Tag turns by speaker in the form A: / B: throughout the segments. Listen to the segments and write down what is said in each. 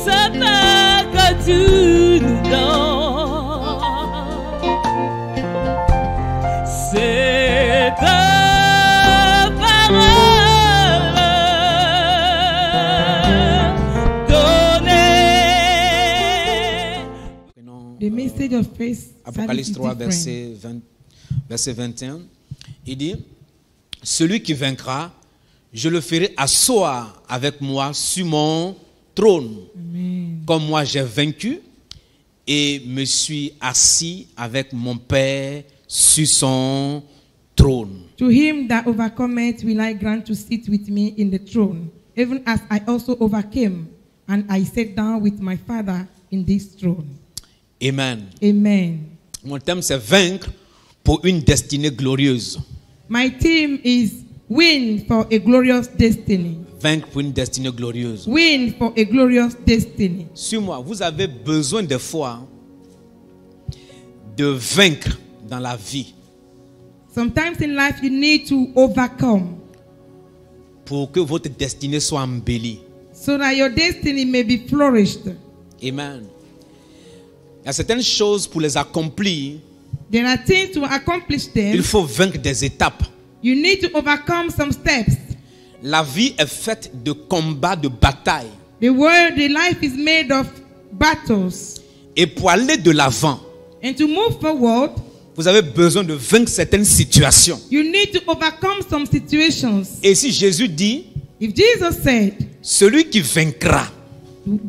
A: Ça n'a qu'à tu nous donnes. C'est ta parole donnée.
B: The message of faith.
C: Apocalypse 3, verset 21. Il dit, celui qui vaincra, je le ferai asseoir avec moi sur mon trône.
B: Amen.
C: Comme moi j'ai vaincu et me suis assis avec mon Père sur son trône.
B: To him that overcometh will I grant to sit with me in the throne, even as I also overcame, and I sat down with my Father in this throne.
C: Amen.
B: Amen.
C: Mon thème c'est vaincre pour une destinée glorieuse.
B: My theme is win for a glorious destiny.
C: Vaincre pour une destinée glorieuse.
B: Win for a glorious destiny.
C: Suis-moi, vous avez besoin des fois de vaincre dans la vie
B: Sometimes in life you need to overcome
C: pour que votre destinée soit embellie.
B: so that your destiny may be flourished.
C: Amen. Il y a certaines choses pour les accomplir,
B: There are things to accomplish them.
C: il faut vaincre des étapes.
B: You need to overcome some steps.
C: La vie est faite de combats, de batailles.
B: The life is made of battles.
C: Et pour aller de l'avant,
B: And to move forward,
C: vous avez besoin de vaincre certaines situations.
B: you need to overcome some situations.
C: Et si Jésus dit,
B: If Jesus said,
C: celui qui vaincra,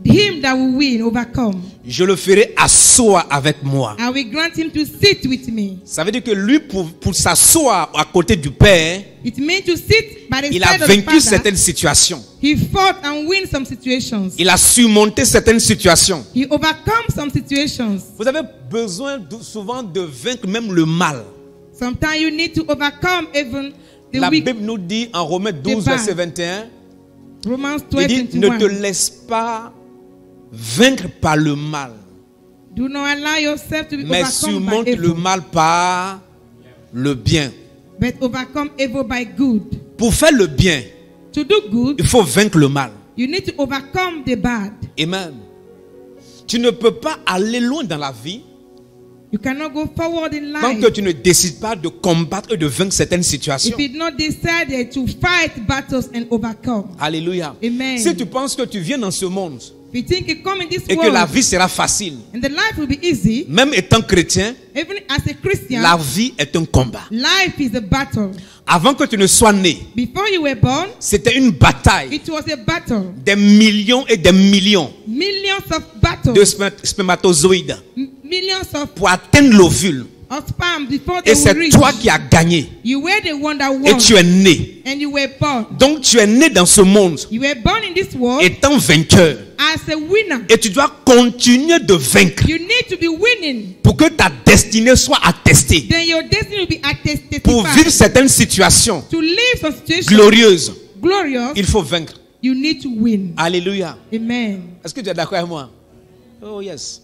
B: him that will win, overcome,
C: je le ferai asseoir avec moi.
B: I will grant him to sit with me.
C: Ça veut dire que lui, pour s'asseoir à côté du Père,
B: It means to sit by the
C: il a
B: side of the
C: vaincu
B: Father.
C: certaines situations.
B: He fought and win some situations.
C: Il a surmonté certaines situations.
B: He overcome some situations.
C: Vous avez besoin souvent de vaincre même le mal.
B: Sometimes you need to overcome even the
C: La
B: weak.
C: Bible nous dit en Romains 12,
B: bad.
C: verset 21,
B: Romans
C: il
B: 12,
C: dit, ne te
B: 21.
C: laisse pas vaincre par le mal,
B: Do not allow yourself to be
C: mais
B: overcome
C: surmonte
B: by
C: le
B: evil,
C: mal par le bien.
B: but overcome evil by good.
C: Pour faire le bien,
B: To do good,
C: il faut vaincre le mal.
B: you need to overcome the bad.
C: Amen. Tu ne peux pas aller loin dans la vie
B: You cannot go forward in
C: tant
B: life
C: que tu ne décides pas de combattre et de vaincre certaines situations.
B: if you not decided to fight battles and overcome.
C: Alléluia.
B: Amen.
C: Si tu penses que tu viens dans ce monde
B: If you think you come in this
C: et que la
B: world
C: vie sera facile,
B: and the life will be easy,
C: même étant chrétien,
B: even as a Christian,
C: la vie est un combat.
B: life is a battle.
C: Avant que tu ne sois né,
B: Before you were born,
C: c'était une bataille.
B: it was a battle.
C: Des millions et des millions
B: Millions of battles,
C: de spermatozoïdes
B: millions of
C: pour atteindre l'ovule.
B: sperm before they
C: Et
B: will
C: c'est
B: reach.
C: toi qui as gagné.
B: You were the one that
C: Et
B: won,
C: tu es né.
B: and you were born.
C: Donc tu es né dans ce monde
B: You were born in this world
C: étant vainqueur.
B: as a winner.
C: Et tu dois continuer de vaincre
B: You need to be winning.
C: pour que ta destinée soit attestée.
B: Then your destiny will be attested.
C: Pour vivre certaines situations
B: To live some situations
C: glorieuses,
B: glorious,
C: il faut vaincre.
B: you need to win.
C: Alléluia.
B: Amen.
C: Est-ce que tu es d'accord avec moi? Oh yes.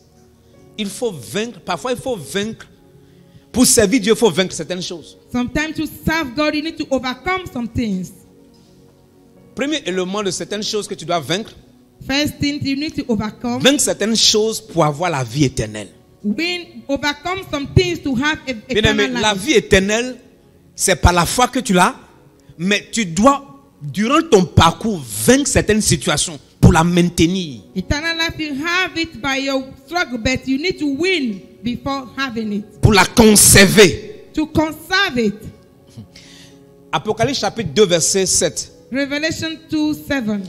C: Il faut vaincre. Parfois, il faut vaincre. Pour servir Dieu, il faut vaincre certaines choses.
B: Sometimes to serve God, you need to overcome some things.
C: Premier élément de certaines choses que tu dois vaincre,
B: First thing you need to overcome.
C: vaincre certaines choses pour avoir la vie éternelle.
B: Overcome some things to have
C: Bien-aimé,
B: eternal
C: la
B: life.
C: vie éternelle, c'est par la foi que tu l'as, mais tu dois, durant ton parcours, vaincre certaines situations pour la maintenir.
B: Eternal life, you have it by your struggle, but you need to win before having it.
C: Pour la conserver.
B: To conserve it.
C: Apocalypse chapitre 2, verset 7.
B: Revelation 2:7.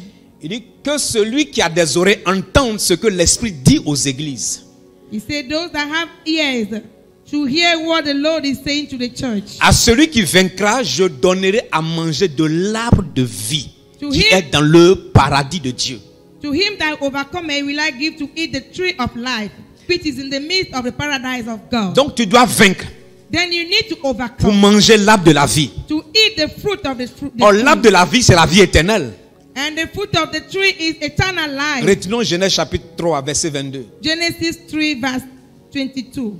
C: Il dit que celui qui a des oreilles entende ce que l'Esprit dit aux églises.
B: He said, those that have ears to hear what the Lord is saying to the church.
C: À celui qui vaincra, je donnerai à manger de l'arbre de vie
B: To
C: qui
B: him-
C: est dans le paradis de Dieu.
B: To him that overcometh will I give to eat the tree of life, which is in the midst of the paradise of God.
C: Donc tu dois vaincre
B: Then you need to
C: pour
B: overcome.
C: manger l'arbre de la vie.
B: To eat the fruit of the fruit.
C: Or l'arbre de la vie, c'est la vie éternelle.
B: And the fruit of the tree is eternal life.
C: Retenons Genèse chapitre 3, verset 22.
B: Genesis 3 verse 22.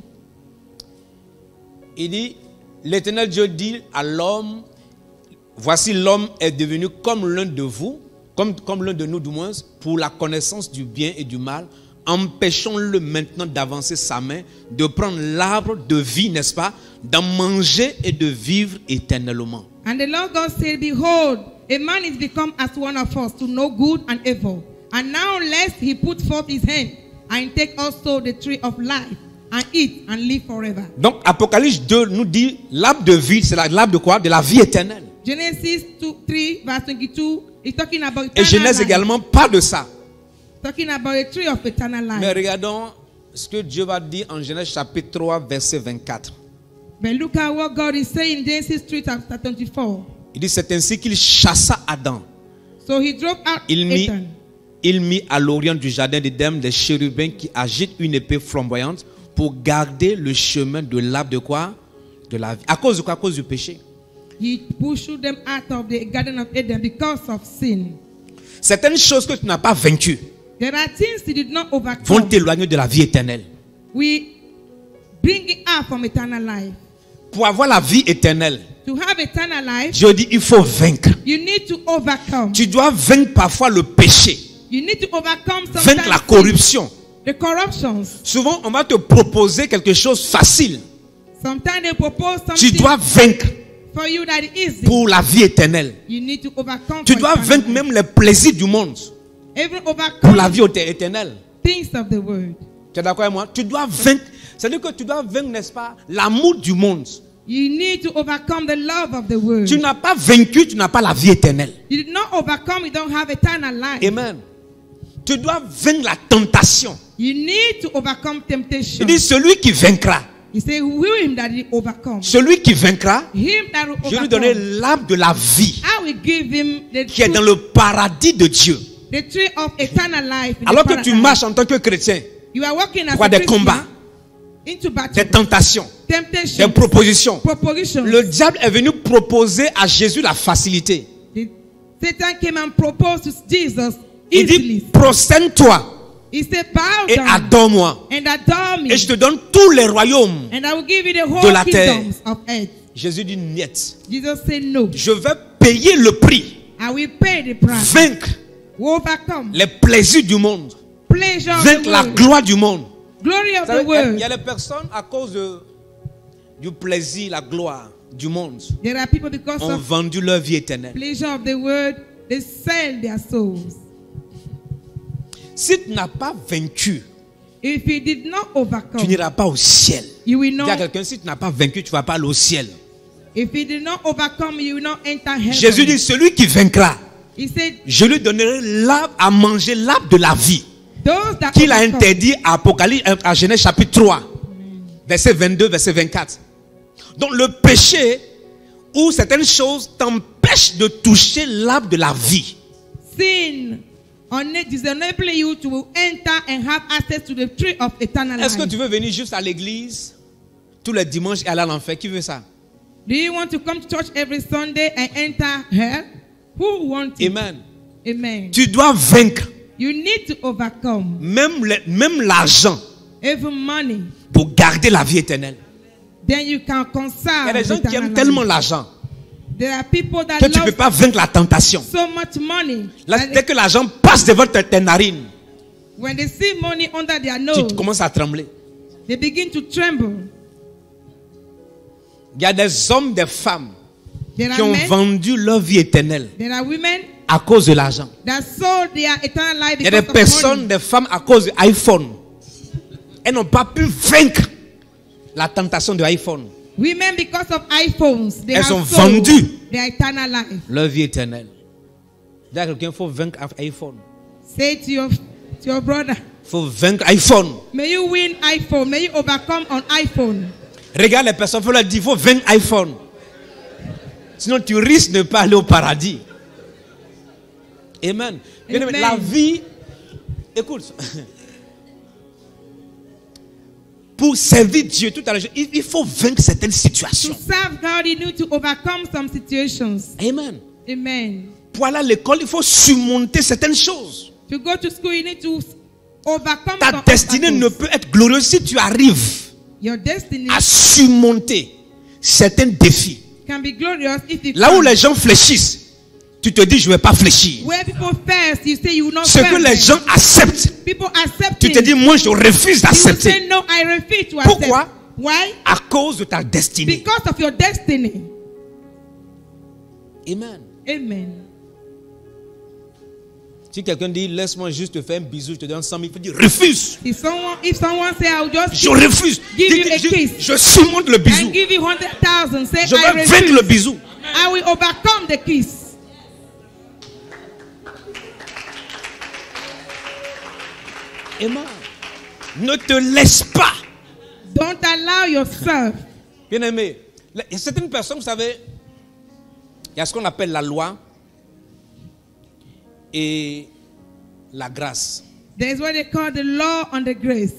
C: Il dit, l'Éternel Dieu dit à l'homme, voici l'homme est devenu comme l'un de vous, comme l'un de nous du moins, pour la connaissance du bien et du mal. Empêchons-le maintenant d'avancer sa main, de prendre l'arbre de vie, n'est-ce pas, d'en manger et de vivre éternellement.
B: And the Lord God said, behold, a man is become as one of us to know good and evil. And now lest he put forth his hand and take also the tree of life and eat and live forever.
C: Donc Apocalypse 2 nous dit l'arbre de vie, c'est l'arbre de quoi? De la vie éternelle.
B: Genesis 3 verse 22 is talking about
C: Et
B: eternal
C: Genèse
B: life.
C: également parle de ça.
B: Talking about a tree of eternal life.
C: Mais regardons ce que Dieu va dire en Genèse chapitre 3 verset 24.
B: But look at what God is saying in Genesis 3 chapter 24.
C: Il dit c'est ainsi qu'il chassa Adam.
B: So he drove out Satan.
C: Il mit à l'orient du jardin d'Éden des chérubins qui agitent une épée flamboyante pour garder le chemin de l'arbre de quoi? De la vie. À cause de quoi? À cause du péché.
B: He pushed them out of the Garden of Eden because of sin.
C: Certaines choses que tu n'as pas vaincues
B: There are things he did not
C: vont
B: overcome.
C: t'éloigner de la vie éternelle.
B: We bring it out from eternal life.
C: Pour avoir la vie éternelle,
B: To have eternal life,
C: Dieu dit il faut vaincre.
B: you need to overcome.
C: Tu dois vaincre parfois le péché,
B: You need to overcome
C: vaincre la
B: sometimes
C: corruption.
B: the corruptions.
C: Souvent, on va te proposer quelque chose facile.
B: Sometimes they propose
C: Tu
B: something
C: dois vaincre
B: for you that is easy.
C: pour la vie éternelle.
B: You need to overcome.
C: Tu
B: for
C: dois
B: eternal
C: vaincre
B: life.
C: même les plaisirs du monde
B: Even
C: pour
B: overcome
C: la vie éternelle.
B: things of the world.
C: Tu es d'accord avec moi? Tu dois vaincre. C'est-à-dire que tu dois vaincre, n'est-ce pas, l'amour du monde.
B: You need to overcome the love of the world.
C: Tu n'as pas vaincu, tu n'as pas la vie éternelle.
B: You did not overcome, you don't have eternal life.
C: Amen. Tu dois vaincre la tentation.
B: You need to overcome
C: Il
B: temptation.
C: dit celui qui vaincra.
B: He said, him that he overcome.
C: Celui qui vaincra,
B: Him that will
C: je lui donnerai
B: overcome.
C: l'arbre de la vie
B: I will give him the
C: qui est
B: tree,
C: dans le paradis de Dieu.
B: the tree of eternal life. in the
C: Alors que tu
B: paradise.
C: marches en tant que chrétien,
B: You are walking as
C: Quoi,
B: a
C: des
B: Christian
C: combats,
B: into battle.
C: des tentations, des
B: Temptation.
C: propositions.
B: Proposition.
C: Le diable est venu proposer à Jésus la facilité.
B: Satan came and proposed to Jesus
C: Il dit,
B: easily.
C: prosterne-toi
B: He said, bow
C: et
B: down
C: adore-moi.
B: and adore me.
C: Et je te donne tous les royaumes.
B: And I will give you the
C: de
B: whole
C: la terre.
B: kingdoms of earth.
C: Jésus dit, niet.
B: Jesus said, no.
C: Je vais payer le prix.
B: I will pay the price.
C: Vaincre
B: Overcome.
C: les plaisirs du monde.
B: Pleasure of
C: Vaincre
B: the
C: la
B: world.
C: gloire du monde.
B: Glory of
C: Vous savez,
B: the world.
C: il y a des personnes à cause du plaisir, la gloire du monde,
B: There are people because
C: ont
B: of
C: vendu leur vie éternelle.
B: pleasure of the world, they sell their souls.
C: Si tu n'as pas vaincu,
B: If you did not
C: tu
B: overcome,
C: n'iras pas au ciel.
B: you will
C: Dis à
B: not.
C: quelqu'un, si tu n'as pas vaincu, tu ne vas pas aller au ciel.
B: If you did not overcome, you will not enter heaven.
C: Jésus dit, celui qui vaincra,
B: He said,
C: je lui donnerai l'arbre à manger, l'arbre de la vie,
B: those that
C: qu'il a
B: overcome.
C: interdit à Apocalypse, à Genèse chapitre 3, verset 22, verset 24. Donc le péché ou certaines choses t'empêchent de toucher l'arbre de la vie.
B: Sin disable you to enter and have access to the tree of eternal
C: Est-ce que
B: life.
C: tu veux venir juste à l'église tous les dimanches et aller à l'enfer? Qui veut ça?
B: Do you want to come to church every Sunday and enter hell? Who wants it?
C: Amen.
B: Amen.
C: Tu dois vaincre
B: You need to overcome
C: même l'argent
B: even money.
C: pour garder la vie éternelle.
B: Then you can
C: Il y a
B: conserve
C: des gens qui
B: eternal
C: aiment tellement
B: life.
C: l'argent
B: There are people that
C: que tu ne peux
B: love
C: pas vaincre la tentation.
B: so much money.
C: Là,
B: that
C: dès que l'argent passe devant tes narines,
B: when they see money under their nose,
C: tu commences à trembler.
B: they begin to tremble.
C: Il y a des hommes, des femmes
B: There
C: qui
B: are
C: ont
B: men,
C: vendu leur vie éternelle
B: there are women
C: à cause de l'argent.
B: that sold their eternal life
C: Il y a des
B: because of
C: personnes,
B: money.
C: des femmes à cause de iPhone. Elles n'ont pas pu vaincre la tentation de iPhone.
B: Women because of iPhones, they
C: Elles
B: have
C: ont
B: sold
C: vendu
B: their eternal life.
C: Leur vie éternelle. Dis à quelqu'un, il faut vaincre iPhone.
B: Say to your brother,
C: Il faut vaincre iPhone.
B: may you win iPhone, may you overcome on iPhone.
C: Regarde les personnes, il faut leur dire, il faut vaincre iPhone. Sinon, tu risques de ne pas aller au paradis. Amen. Bien aimé,
B: Amen.
C: la vie, écoute, pour servir Dieu tout à l'heure, il faut vaincre certaines
B: To
C: situations.
B: serve God, you need to overcome some situations.
C: Amen.
B: Amen.
C: Pour aller à l'école, il faut surmonter certaines choses.
B: To go to school, you need to overcome
C: Ta
B: some
C: destinée
B: obstacles.
C: ne peut être glorieuse si tu arrives
B: Your destiny
C: à surmonter certains défis.
B: can be glorious if you
C: Là où
B: can.
C: les gens fléchissent, tu te dis je ne vais pas fléchir.
B: Where people first, you say you will not
C: Ce que les gens acceptent,
B: People accept
C: tu te dis moi je refuse
B: you will
C: d'accepter.
B: say no, I refuse to
C: Pourquoi?
B: accept. Why?
C: À cause de ta destinée.
B: Because of your destiny.
C: Amen.
B: Amen.
C: Si quelqu'un dit laisse-moi juste te faire un bisou, je te donne 100 000, il faut dire refuse.
B: If someone say I will just
C: Je refuse.
B: give you a
C: Dis,
B: kiss
C: je surmonte le bisou.
B: and give you 100,000, say
C: Je
B: I
C: vais vaincre
B: refuse.
C: le bisou.
B: I will overcome the kiss.
C: Amen. Ne te laisse pas.
B: Don't allow yourself.
C: Bien aimé, il y a certaines personnes, vous savez, il y a ce qu'on appelle la loi et la grâce.
B: There is what they call the law and the grace.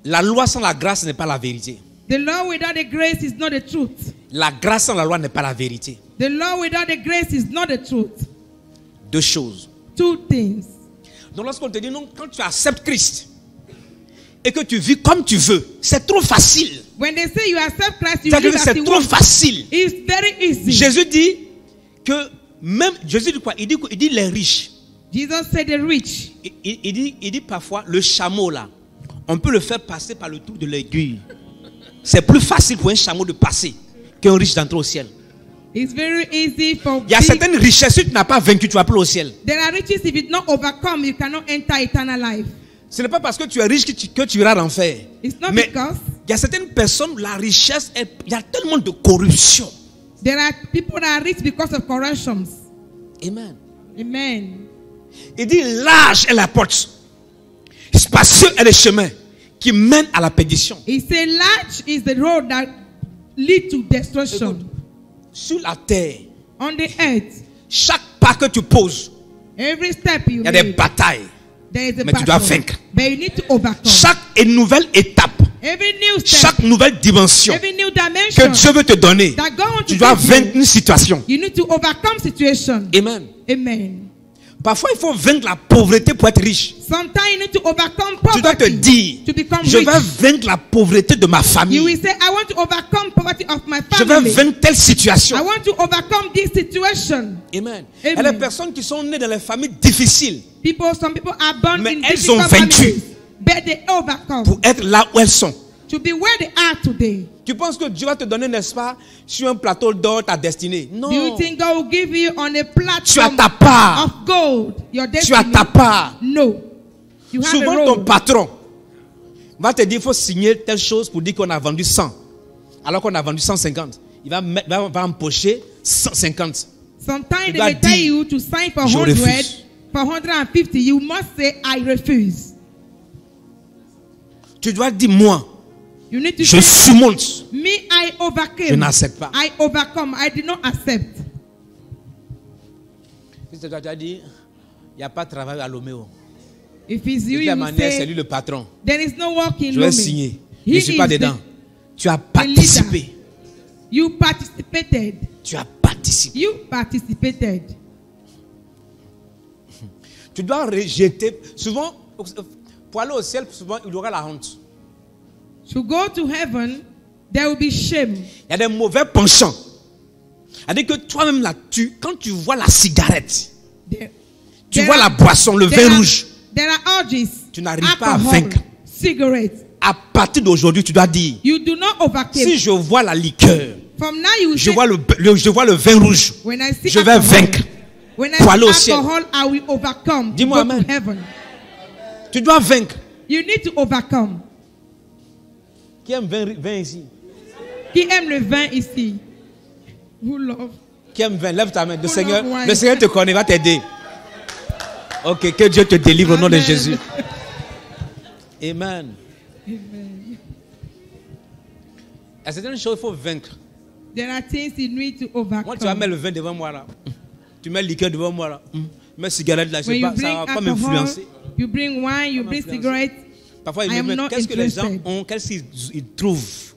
C: La loi sans la grâce n'est pas la vérité.
B: The law without the grace is not the truth.
C: La grâce sans la loi n'est pas la vérité.
B: The law without the grace is not the truth.
C: Deux choses.
B: Two things.
C: Donc lorsqu'on te dit non, quand tu acceptes Christ et que tu vis comme tu veux, c'est trop facile.
B: When they say you accept Christ, you
C: C'est-à-dire
B: live
C: que
B: as
C: c'est
B: you
C: trop
B: want.
C: facile.
B: It's very easy.
C: Jésus dit que même, Jésus dit quoi? Il dit les riches.
B: Jesus said the rich.
C: Il dit parfois le chameau là, on peut le faire passer par le trou de l'aiguille. C'est plus facile pour un chameau de passer qu'un riche d'entrer au ciel.
B: It's very easy for
C: Il y a certaines richesses, si tu n'as pas vaincu, tu vas plus au ciel.
B: There are riches, if you not overcome, you cannot enter eternal life.
C: Ce n'est pas parce que tu es riche que tu iras en enfer.
B: It's not
C: Mais
B: because
C: il y a certaines personnes, la richesse, il y a tellement de corruption.
B: there are people that are rich because of corruptions.
C: Amen.
B: Amen.
C: Il dit large est la porte, spacieux est le chemin qui mène à la perdition.
B: He said, large is the road that lead to destruction.
C: Écoute, sur la terre,
B: On the earth,
C: chaque pas que tu poses,
B: every step you
C: il y a des
B: make,
C: batailles.
B: there is a
C: Mais tu dois
B: battle.
C: vaincre.
B: But you need to overcome.
C: Chaque nouvelle étape,
B: Every new step,
C: chaque nouvelle dimension
B: every new
C: que
B: dimension
C: Dieu veut te donner,
B: that God wants
C: tu
B: to
C: dois
B: give
C: vaincre
B: you,
C: une situation.
B: you need to overcome situation.
C: Amen.
B: Amen.
C: Parfois, il faut vaincre la pauvreté pour être riche.
B: Sometimes you need to overcome
C: Tu dois te
B: poverty
C: dire,
B: to become
C: je
B: rich.
C: vais vaincre la pauvreté de ma
B: You will
C: famille.
B: say, I want to overcome poverty of my
C: Je vais
B: family.
C: vaincre telle situation.
B: I want to overcome this situation.
C: Amen. Il y a des personnes qui sont nées dans les familles difficiles
B: Some people are born
C: Mais
B: in
C: elles
B: difficult
C: ont vaincu.
B: families, but they overcome
C: pour être là où elles sont.
B: to be where they are today.
C: Tu penses que Dieu va te donner, n'est-ce pas, sur un plateau d'or ta destinée? Non.
B: Do you think God will give you on a
C: Tu as
B: platform
C: ta part.
B: of gold your
C: Tu as
B: destiny?
C: ta part.
B: No. You have a
C: Souvent,
B: role.
C: ton patron va te dire il faut signer telle chose pour dire qu'on a vendu 100. Alors qu'on a vendu 150. Il va empocher 150.
B: Sometimes
C: Tu
B: they
C: dois
B: may tell
C: dire,
B: you to sign for
C: je
B: 100,
C: refuse.
B: for 150. You must say, I refuse.
C: Tu dois dire moi,
B: You need to
C: je
B: say,
C: surmonte.
B: me, I overcame.
C: Je n'accepte pas.
B: I overcome. I did not accept.
C: Si tu as dit, il n'y a pas de travail à Loméo.
B: If it's you,
C: De
B: you
C: la
B: will
C: manière, c'est
B: say,
C: lui le patron.
B: there is no work in
C: Je vais
B: Lomé.
C: signer. Je
B: He
C: ne suis pas
B: is
C: dedans. Tu as
B: the
C: participé.
B: leader. You participated.
C: Tu as participé.
B: You participated.
C: Tu dois rejeter. Souvent, pour aller au ciel, souvent, il y aura la honte.
B: To go to heaven, there will be shame.
C: Il y a des mauvais penchants. C'est-à-dire que toi-même, là, quand tu vois la cigarette,
B: There,
C: tu
B: there
C: vois la
B: are-
C: boisson, le
B: there
C: vin
B: are-
C: rouge,
B: There are urges.
C: Tu n'arrives pas à
B: alcohol,
C: vaincre.
B: cigarettes.
C: à partir d'aujourd'hui, tu dois dire,
B: You do not overcome.
C: si je vois la liqueur,
B: From now you will
C: je
B: say,
C: vois le vin rouge,
B: when I see
C: je vais
B: alcohol,
C: vaincre.
B: when I
C: pour aller au
B: see
C: ciel.
B: alcohol, I will overcome.
C: Dis-moi
B: Go to
C: amen.
B: heaven.
C: Tu dois vaincre.
B: You need to overcome.
C: Qui aime vin ici?
B: Qui aime le vin ici? Who love?
C: Qui aime vin? Lève ta main.
B: Oh, love wine.
C: Le Seigneur te connaît, va t'aider. Ok, que Dieu te délivre au nom de
B: Amen.
C: Jésus. Amen. Il y a certaines choses qu'il faut vaincre.
B: There are things you need to
C: Moi, tu vas
B: overcome.
C: mettre le vin devant moi là. Tu mets le liqueur devant moi là. Tu mets la cigarette là.
B: When you
C: Ça
B: bring
C: va pas
B: alcohol,
C: m'influencer.
B: you bring wine, you
C: Pas
B: bring
C: m'influencer.
B: cigarettes.
C: Parfois,
B: I
C: ils me
B: am
C: mettent
B: not
C: qu'est-ce que les gens
B: interested.
C: ont, qu'est-ce qu'ils trouvent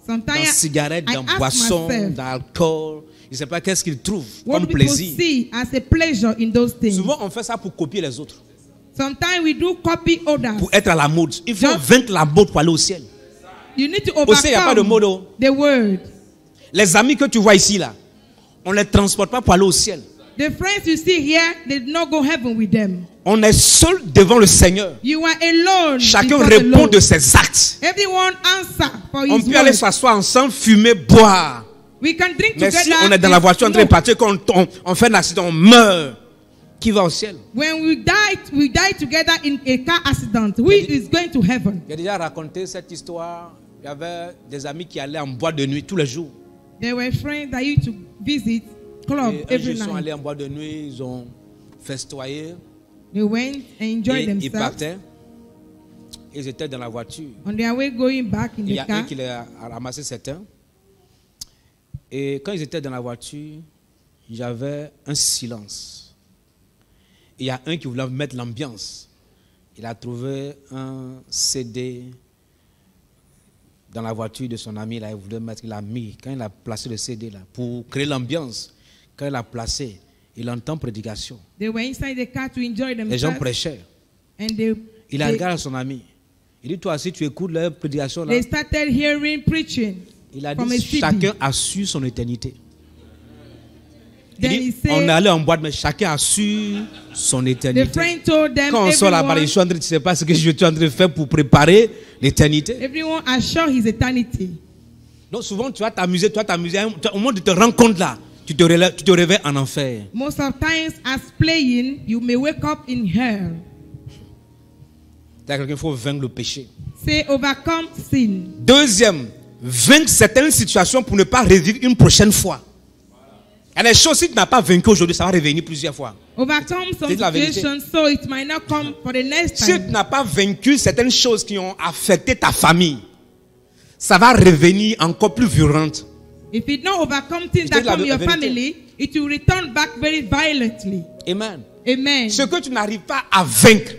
C: dans
B: Sometimes
C: cigarette,
B: I
C: dans
B: ask
C: boisson,
B: myself,
C: dans alcool. Ils ne savent pas qu'est-ce qu'ils trouvent
B: what
C: comme
B: do people
C: plaisir.
B: see as a pleasure in those things?
C: Souvent, on fait ça pour copier les autres,
B: Sometimes we do copy others.
C: pour être à la mode. Il faut
B: Jean-
C: vaincre la mode pour aller au ciel.
B: You need to
C: Au ciel, il n'y a pas de
B: overcome
C: mode. Oh.
B: the word.
C: Les amis que tu vois ici, là, on ne les transporte pas pour aller au ciel.
B: The friends you see here, they did not go heaven with them.
C: On est seul devant le Seigneur.
B: You are alone.
C: Chacun
B: before the
C: répond
B: Lord.
C: de ses actes.
B: Everyone answer for
C: On
B: his
C: peut aller
B: word.
C: s'asseoir ensemble, fumer, boire.
B: We can drink
C: Mais
B: together.
C: si on est dans la
B: and
C: voiture en train de
B: smoke.
C: partir, quand on fait un accident, on meurt. Qui va au ciel?
B: When we die together in a car accident. Who is going to heaven?
C: J'ai déjà raconté cette histoire. Il y avait des amis qui allaient en boîte de nuit tous les jours.
B: There were friends that used to visit club
C: Et un jour,
B: every
C: ils sont
B: night.
C: allés en boîte de nuit, ils ont festoyé.
B: They went and enjoyed
C: Et ils
B: themselves.
C: partaient. Ils étaient dans la voiture.
B: On their way going back in
C: Il y
B: the
C: a un
B: car.
C: qui les a ramassé certains. Et quand ils étaient dans la voiture, il y avait un silence. Il y a un qui voulait mettre l'ambiance. Il a trouvé un CD dans la voiture de son ami. Là, il voulait mettre, il a mis. Quand il a placé le CD là, pour créer l'ambiance, quand il a placé, il entend prédication.
B: They were inside the car to enjoy
C: Les gens
B: themselves.
C: prêchaient.
B: And
C: Il a regardé son ami. Il dit, toi, si tu écoutes la prédication là,
B: they started hearing preaching.
C: il a
B: from
C: dit,
B: a CD.
C: chacun a su son éternité. Il
B: Then
C: dit,
B: he said,
C: on est allé en boîte, mais chacun a su son
B: the
C: éternité.
B: friend told them,
C: Quand on sort là-bas, je suis en train de sais pas ce que je suis en train de faire pour préparer l'éternité.
B: everyone assure his eternity.
C: Donc souvent, tu vas t'amuser, au moment de te rendre compte là, tu te réveilles en enfer.
B: Most of times, as playing, you may wake up in hell.
C: C'est-à-dire qu'il faut vaincre le péché.
B: Say, overcome sin.
C: Deuxième, vaincre certaines situations pour ne pas revivre une prochaine fois. Il y a des choses, si tu n'as pas vaincu aujourd'hui, ça va revenir plusieurs fois.
B: Overcome some
C: Dites la vérité.
B: situations so it might not come for the next
C: Si tu
B: time.
C: n'as pas vaincu certaines choses qui ont affecté ta famille, ça va revenir encore plus violente.
B: If you don't overcome things
C: Je
B: that
C: dis la
B: come in your
C: vérité.
B: family, it will return back very violently.
C: Amen.
B: Amen.
C: Ce que tu n'arrives pas à vaincre,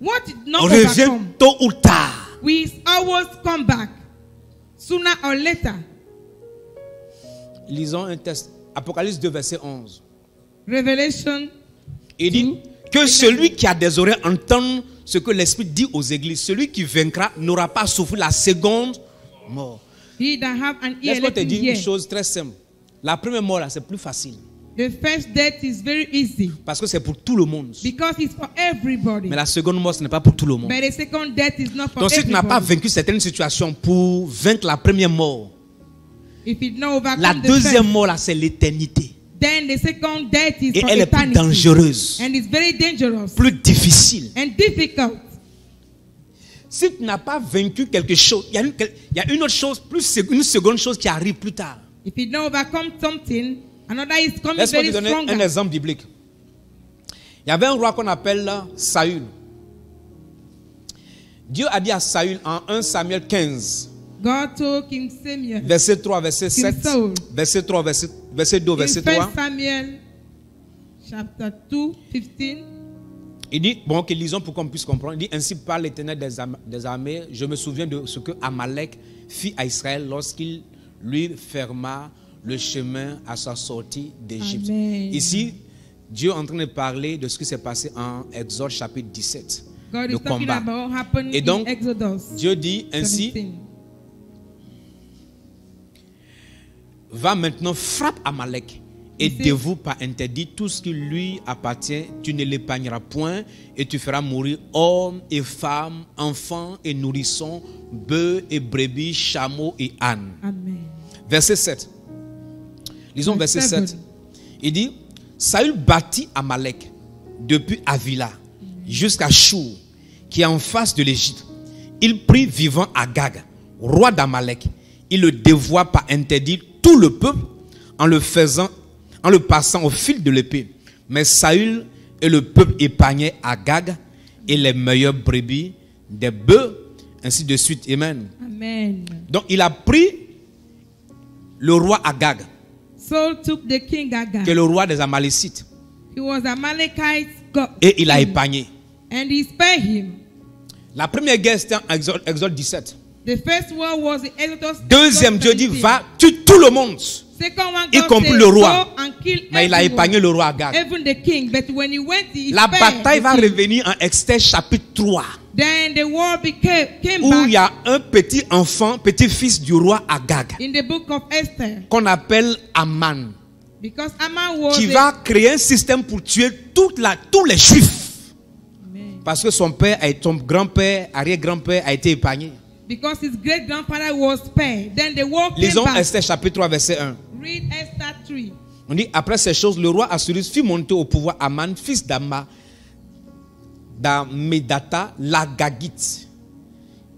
B: What did not
C: on revient
B: overcome,
C: tôt ou tard.
B: we always come back, sooner or later.
C: Lisons un texte. Apocalypse 2, verset 11.
B: Revelation.
C: Il dit que celui qui a des oreilles entende ce que l'Esprit dit aux églises. Celui qui vaincra n'aura pas à souffrir la seconde mort.
B: He that have an ear,
C: Laisse-moi
B: let
C: te
B: him
C: dire
B: hear.
C: une chose très simple. La première mort, là, c'est plus facile.
B: The first death is very easy
C: Parce que c'est pour tout le monde.
B: because it's for everybody.
C: Mais la seconde mort, ce n'est pas pour tout le monde.
B: But the second death is not for
C: Donc si tu n'as pas
B: everybody.
C: vaincu certaines situations pour vaincre la première mort,
B: If you don't overcome
C: la
B: the
C: deuxième
B: first,
C: mort, là, c'est l'éternité.
B: then the second death is
C: Et
B: for
C: elle est plus
B: eternity.
C: dangereuse,
B: And it's very dangerous
C: plus difficile.
B: and difficult.
C: Si tu n'as pas vaincu quelque chose, il y a une autre chose, une seconde chose qui arrive plus tard.
B: If you don't overcome something, another is coming
C: Laisse-moi
B: very
C: te donner un
B: stronger.
C: exemple biblique. Il y avait un roi qu'on appelle là, Saül. Dieu a dit à Saül en 1 Samuel 15,
B: God told King Samuel
C: verset 3, verset
B: King
C: 7,
B: Saul.
C: verset 3, verset 2, verset
B: in
C: 3.
B: 1 Samuel chapter 2, 15.
C: Il dit, bon, que lisons pour qu'on puisse comprendre. Il dit, ainsi parle l'Éternel des armées. Je me souviens de ce que Amalek fit à Israël lorsqu'il lui ferma le chemin à sa sortie d'Égypte.
B: Amen.
C: Ici, Dieu est en train de parler de ce qui s'est passé en Exode chapitre 17.
B: God
C: Le
B: is talking
C: combat.
B: about what happened
C: Et donc,
B: in Exodus
C: Dieu dit ainsi,
B: 17.
C: va maintenant, frappe Amalek et
B: Ici.
C: dévoue par interdit tout ce qui lui appartient. Tu ne l'épargneras point et tu feras mourir hommes et femmes, enfants et nourrissons, bœufs et brebis, chameaux et ânes.
B: Amen.
C: Verset 7. Lisons verset
B: 7.
C: 7. Il dit, Saül bâtit Amalek depuis Avila jusqu'à Chour, qui est en face de l'Égypte. Il prit vivant Agag, roi d'Amalek. Il le dévoua par interdit tout le peuple en le passant au fil de l'épée. Mais Saül et le peuple épargnaient Agag et les meilleures brebis, des bœufs, ainsi de suite. Amen.
B: Amen.
C: Donc il a pris le roi Agag,
B: Saul took the king
C: qui est
B: Agag.
C: le roi des Amalécites,
B: He was Amalekite God.
C: et il a épargné.
B: And he spared him.
C: La première guerre, c'était en Exode 17.
B: The first one was in Exodus.
C: Deuxième, Dieu dit,
B: 17.
C: va, tue tout le monde.
B: Second one,
C: y
B: God
C: compris
B: said,
C: le roi.
B: Go and kill
C: Mais il a
B: everyone,
C: épargné le roi Agag.
B: even the king. But when he went, he
C: La
B: spared
C: bataille
B: the
C: va
B: king.
C: revenir en Esther chapitre 3.
B: Then the word came
C: où il y
B: back
C: a un petit enfant, petit-fils du roi Agag,
B: in the book of Esther.
C: qu'on appelle Aman,
B: Because Aman was
C: qui va créer un système pour tuer tous les juifs.
B: Amen.
C: Parce que son grand-père, arrière-grand-père a été épargné.
B: Because his great-grandfather was spared. Then the word came
C: Lisons
B: back.
C: Esther chapitre 3 verset 1.
B: Read Esther 3.
C: On dit, après ces choses, le roi Assyrus fit monter au pouvoir Aman, fils d'Amedata, l'Agagite.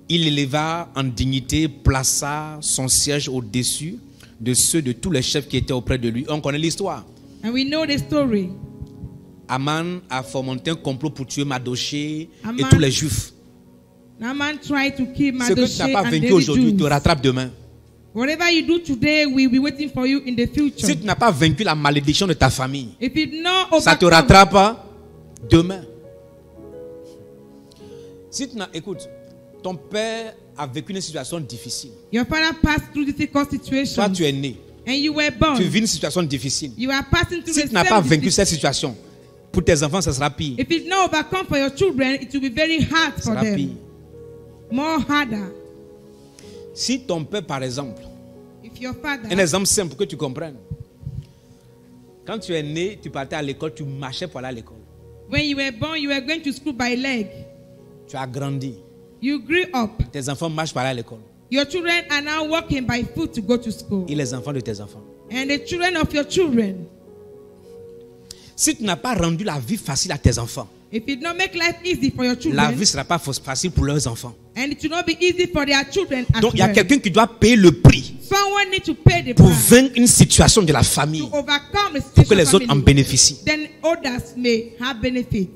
C: Il éleva en dignité, plaça son siège au-dessus de ceux de tous les chefs qui étaient auprès de lui. On connaît l'histoire.
B: And we know the story.
C: Aman a fomenté un complot pour tuer Mardochée et
B: Aman-
C: tous les juifs.
B: Naaman tried to kill
C: Ce que tu
B: Mardochée
C: n'as pas
B: and
C: vaincu
B: the
C: aujourd'hui te
B: Jews.
C: rattrape demain.
B: Whatever you do today will be waiting for you in the future.
C: Si tu n'as pas vaincu la malédiction de ta famille,
B: If you not
C: ça te
B: overcome,
C: rattrape demain. Si tu n'as, écoute, ton père a vécu une situation difficile.
B: your father passed through difficult
C: Toi,
B: situations
C: tu es né.
B: and you were born.
C: Tu vis une situation difficile.
B: You are passing through
C: Si
B: the
C: tu n'as pas
B: same
C: vaincu
B: difficult-
C: cette situation, pour tes enfants, ça sera pire.
B: If it's not overcome for your children, it will be very hard
C: Ça
B: for
C: sera pire.
B: them. More harder.
C: Si ton père, par exemple,
B: If your father,
C: un exemple simple pour que tu comprennes. Quand tu es né, tu partais à l'école, tu marchais pour aller à l'école.
B: when you were born, you were going to school by leg.
C: Tu as grandi.
B: You grew up.
C: Tes enfants marchent pour aller à l'école.
B: Your children are now walking by foot to go to school.
C: Et les enfants de tes enfants.
B: And the children of your children.
C: Si tu n'as pas rendu la vie facile à tes enfants,
B: If it not make life easy for your
C: la
B: children,
C: vie ne sera pas facile pour leurs enfants.
B: and it will not be easy for their children as
C: Donc il y a
B: well.
C: quelqu'un qui doit payer le prix
B: Someone needs to pay the
C: pour
B: price
C: vaincre une situation de la famille,
B: to overcome the
C: pour que les
B: situation
C: autres en
B: family.
C: bénéficient.
B: Then others may have benefit.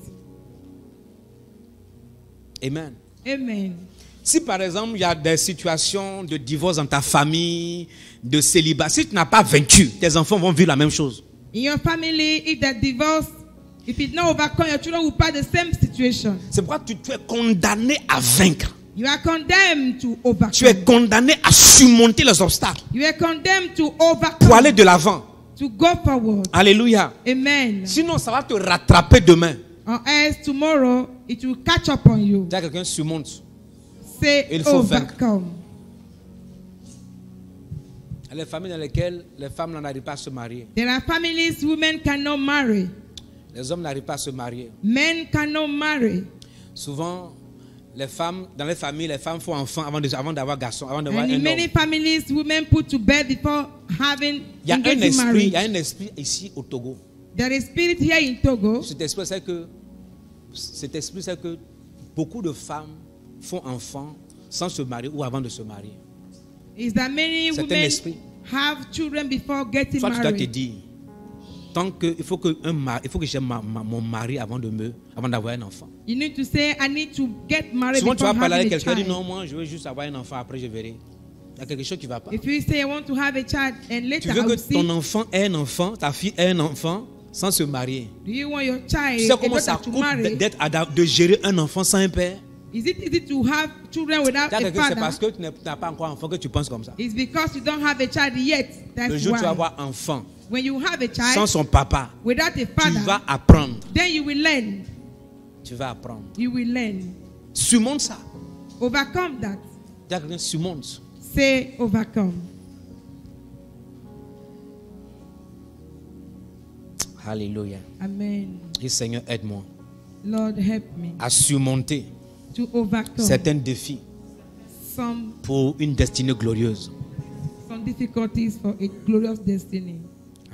C: Amen.
B: Amen.
C: Si par exemple il y a des situations de divorce dans ta famille, de célibat, si tu n'as pas vaincu, tes enfants vont vivre la même chose.
B: In your family, if that divorce, if it's not overcome, your children will pass the same situation.
C: C'est pourquoi tu es condamné à vaincre.
B: You are condemned to
C: Tu es
B: overcome.
C: condamné à surmonter les obstacles
B: You are condemned to
C: pour
B: overcome,
C: aller de l'avant.
B: to go forward.
C: Alléluia.
B: Amen.
C: Sinon, ça va te rattraper demain.
B: Or else tomorrow it will catch up on you.
C: Dis à quelqu'un, surmonte.
B: Say
C: Il faut vaincre.
B: overcome.
C: Il y a les familles dans lesquelles les femmes n'arrivent pas à se marier.
B: There are families women cannot marry.
C: Les hommes n'arrivent pas à se marier.
B: Men cannot marry.
C: Souvent, les femmes, dans les familles, les femmes font enfant avant d'avoir garçon, avant d'avoir
B: And
C: un
B: in many
C: homme.
B: families, women put to bed before having
C: Il y a
B: engaging
C: il y
B: marriage.
C: a un esprit ici au Togo.
B: There is spirit here in Togo.
C: Cet esprit, c'est que beaucoup de femmes font enfant sans se marier ou avant de se marier.
B: Is that many
C: C'est un
B: women
C: esprit.
B: have children before getting
C: Toi, tu dois te
B: married.
C: dire, il faut que j'aie mon mari avant d'avoir un enfant.
B: You need to say, I need to get married
C: Souvent, tu vas
B: before
C: parler avec
B: having a
C: quelqu'un, dit
B: child.
C: non, moi, je veux juste avoir un enfant, après je verrai. Il y a quelque chose qui ne va pas.
B: If you say, I want to have a child and
C: Tu
B: later
C: veux
B: I
C: que
B: will see,
C: ton enfant ait un enfant, ta fille ait un enfant, sans se marier.
B: do you want your
C: Tu
B: child
C: sais
B: a
C: comment ça
B: daughter to
C: coûte
B: marry?
C: de gérer un enfant sans un père?
B: Is it easy to have children without
C: C'est
B: a
C: parce
B: father?
C: que tu n'as pas encore enfant que tu penses comme ça.
B: It's because you don't have a child yet.
C: Le
B: That's
C: jour où tu vas
B: why.
C: avoir enfant,
B: When you have a
C: sans
B: child
C: son papa,
B: without a
C: tu
B: father,
C: vas apprendre.
B: then you will learn.
C: Tu vas apprendre.
B: You will learn.
C: Surmonte ça.
B: Overcome that.
C: Dis à quelqu'un, surmonte.
B: Say overcome.
C: Alléluia.
B: Amen.
C: Et Seigneur, aide-moi
B: Lord, help me
C: à surmonter
B: to overcome
C: certains défis
B: some
C: pour une destinée glorieuse.
B: difficulties for a glorious destiny.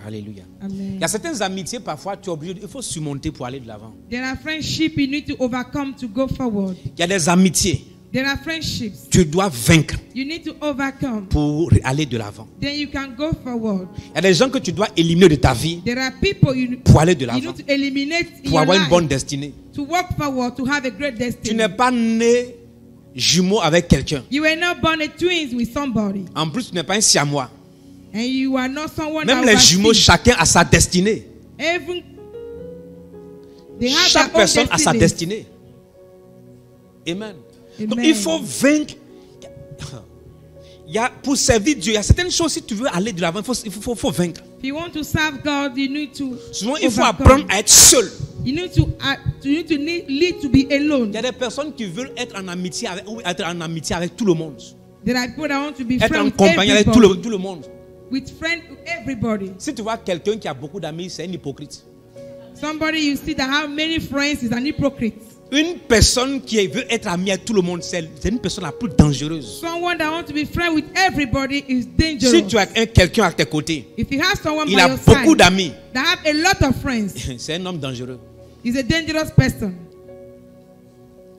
C: Alléluia.
B: Amen.
C: Il y a certaines amitiés, parfois, tu es obligé, il faut surmonter pour aller de l'avant.
B: There are friendships you need to overcome to go forward.
C: Il y a des amitiés,
B: There are friendships
C: tu dois vaincre
B: you need to overcome.
C: pour aller de l'avant.
B: Then you can go forward.
C: Il y a des gens que tu dois éliminer de ta vie
B: There are people
C: pour aller de
B: you
C: l'avant,
B: need to eliminate in
C: pour
B: your
C: avoir une
B: life
C: bonne destinée.
B: to walk forward to have a great
C: Tu
B: destiny.
C: n'es pas né jumeau avec quelqu'un.
B: You were not born a twins with somebody,
C: En plus, tu n'es pas un siamois.
B: and you are not someone
C: Même
B: that
C: les jumeaux,
B: oversees.
C: chacun a sa destinée.
B: Even they have
C: Chaque
B: their own
C: personne a sa
B: destiny.
C: destinée. Amen. Donc
B: Amen.
C: il faut vaincre. Pour servir Dieu, il y a certaines choses, si tu veux aller de l'avant, il faut vaincre.
B: If you want to serve God, you need to
C: Souvent, il faut
B: overcome.
C: apprendre à être seul.
B: You need to need to be alone.
C: Il y a des personnes qui veulent être en amitié avec tout le monde.
B: There are people that want to be
C: Être
B: friends
C: en
B: with
C: compagnie avec
B: everybody.
C: tout le monde.
B: With friends with everybody.
C: Si tu vois quelqu'un qui a beaucoup d'amis, c'est un hypocrite.
B: Somebody you see that have many friends is an hypocrite.
C: Une personne qui veut être amie avec tout le monde, c'est une personne la plus dangereuse.
B: Someone that wants to be friends with everybody is dangerous.
C: Si tu as quelqu'un à tes côtés,
B: If you have someone
C: il
B: by
C: a
B: your
C: beaucoup
B: side
C: d'amis,
B: that have a lot of friends,
C: c'est un homme dangereux.
B: he's a dangerous person.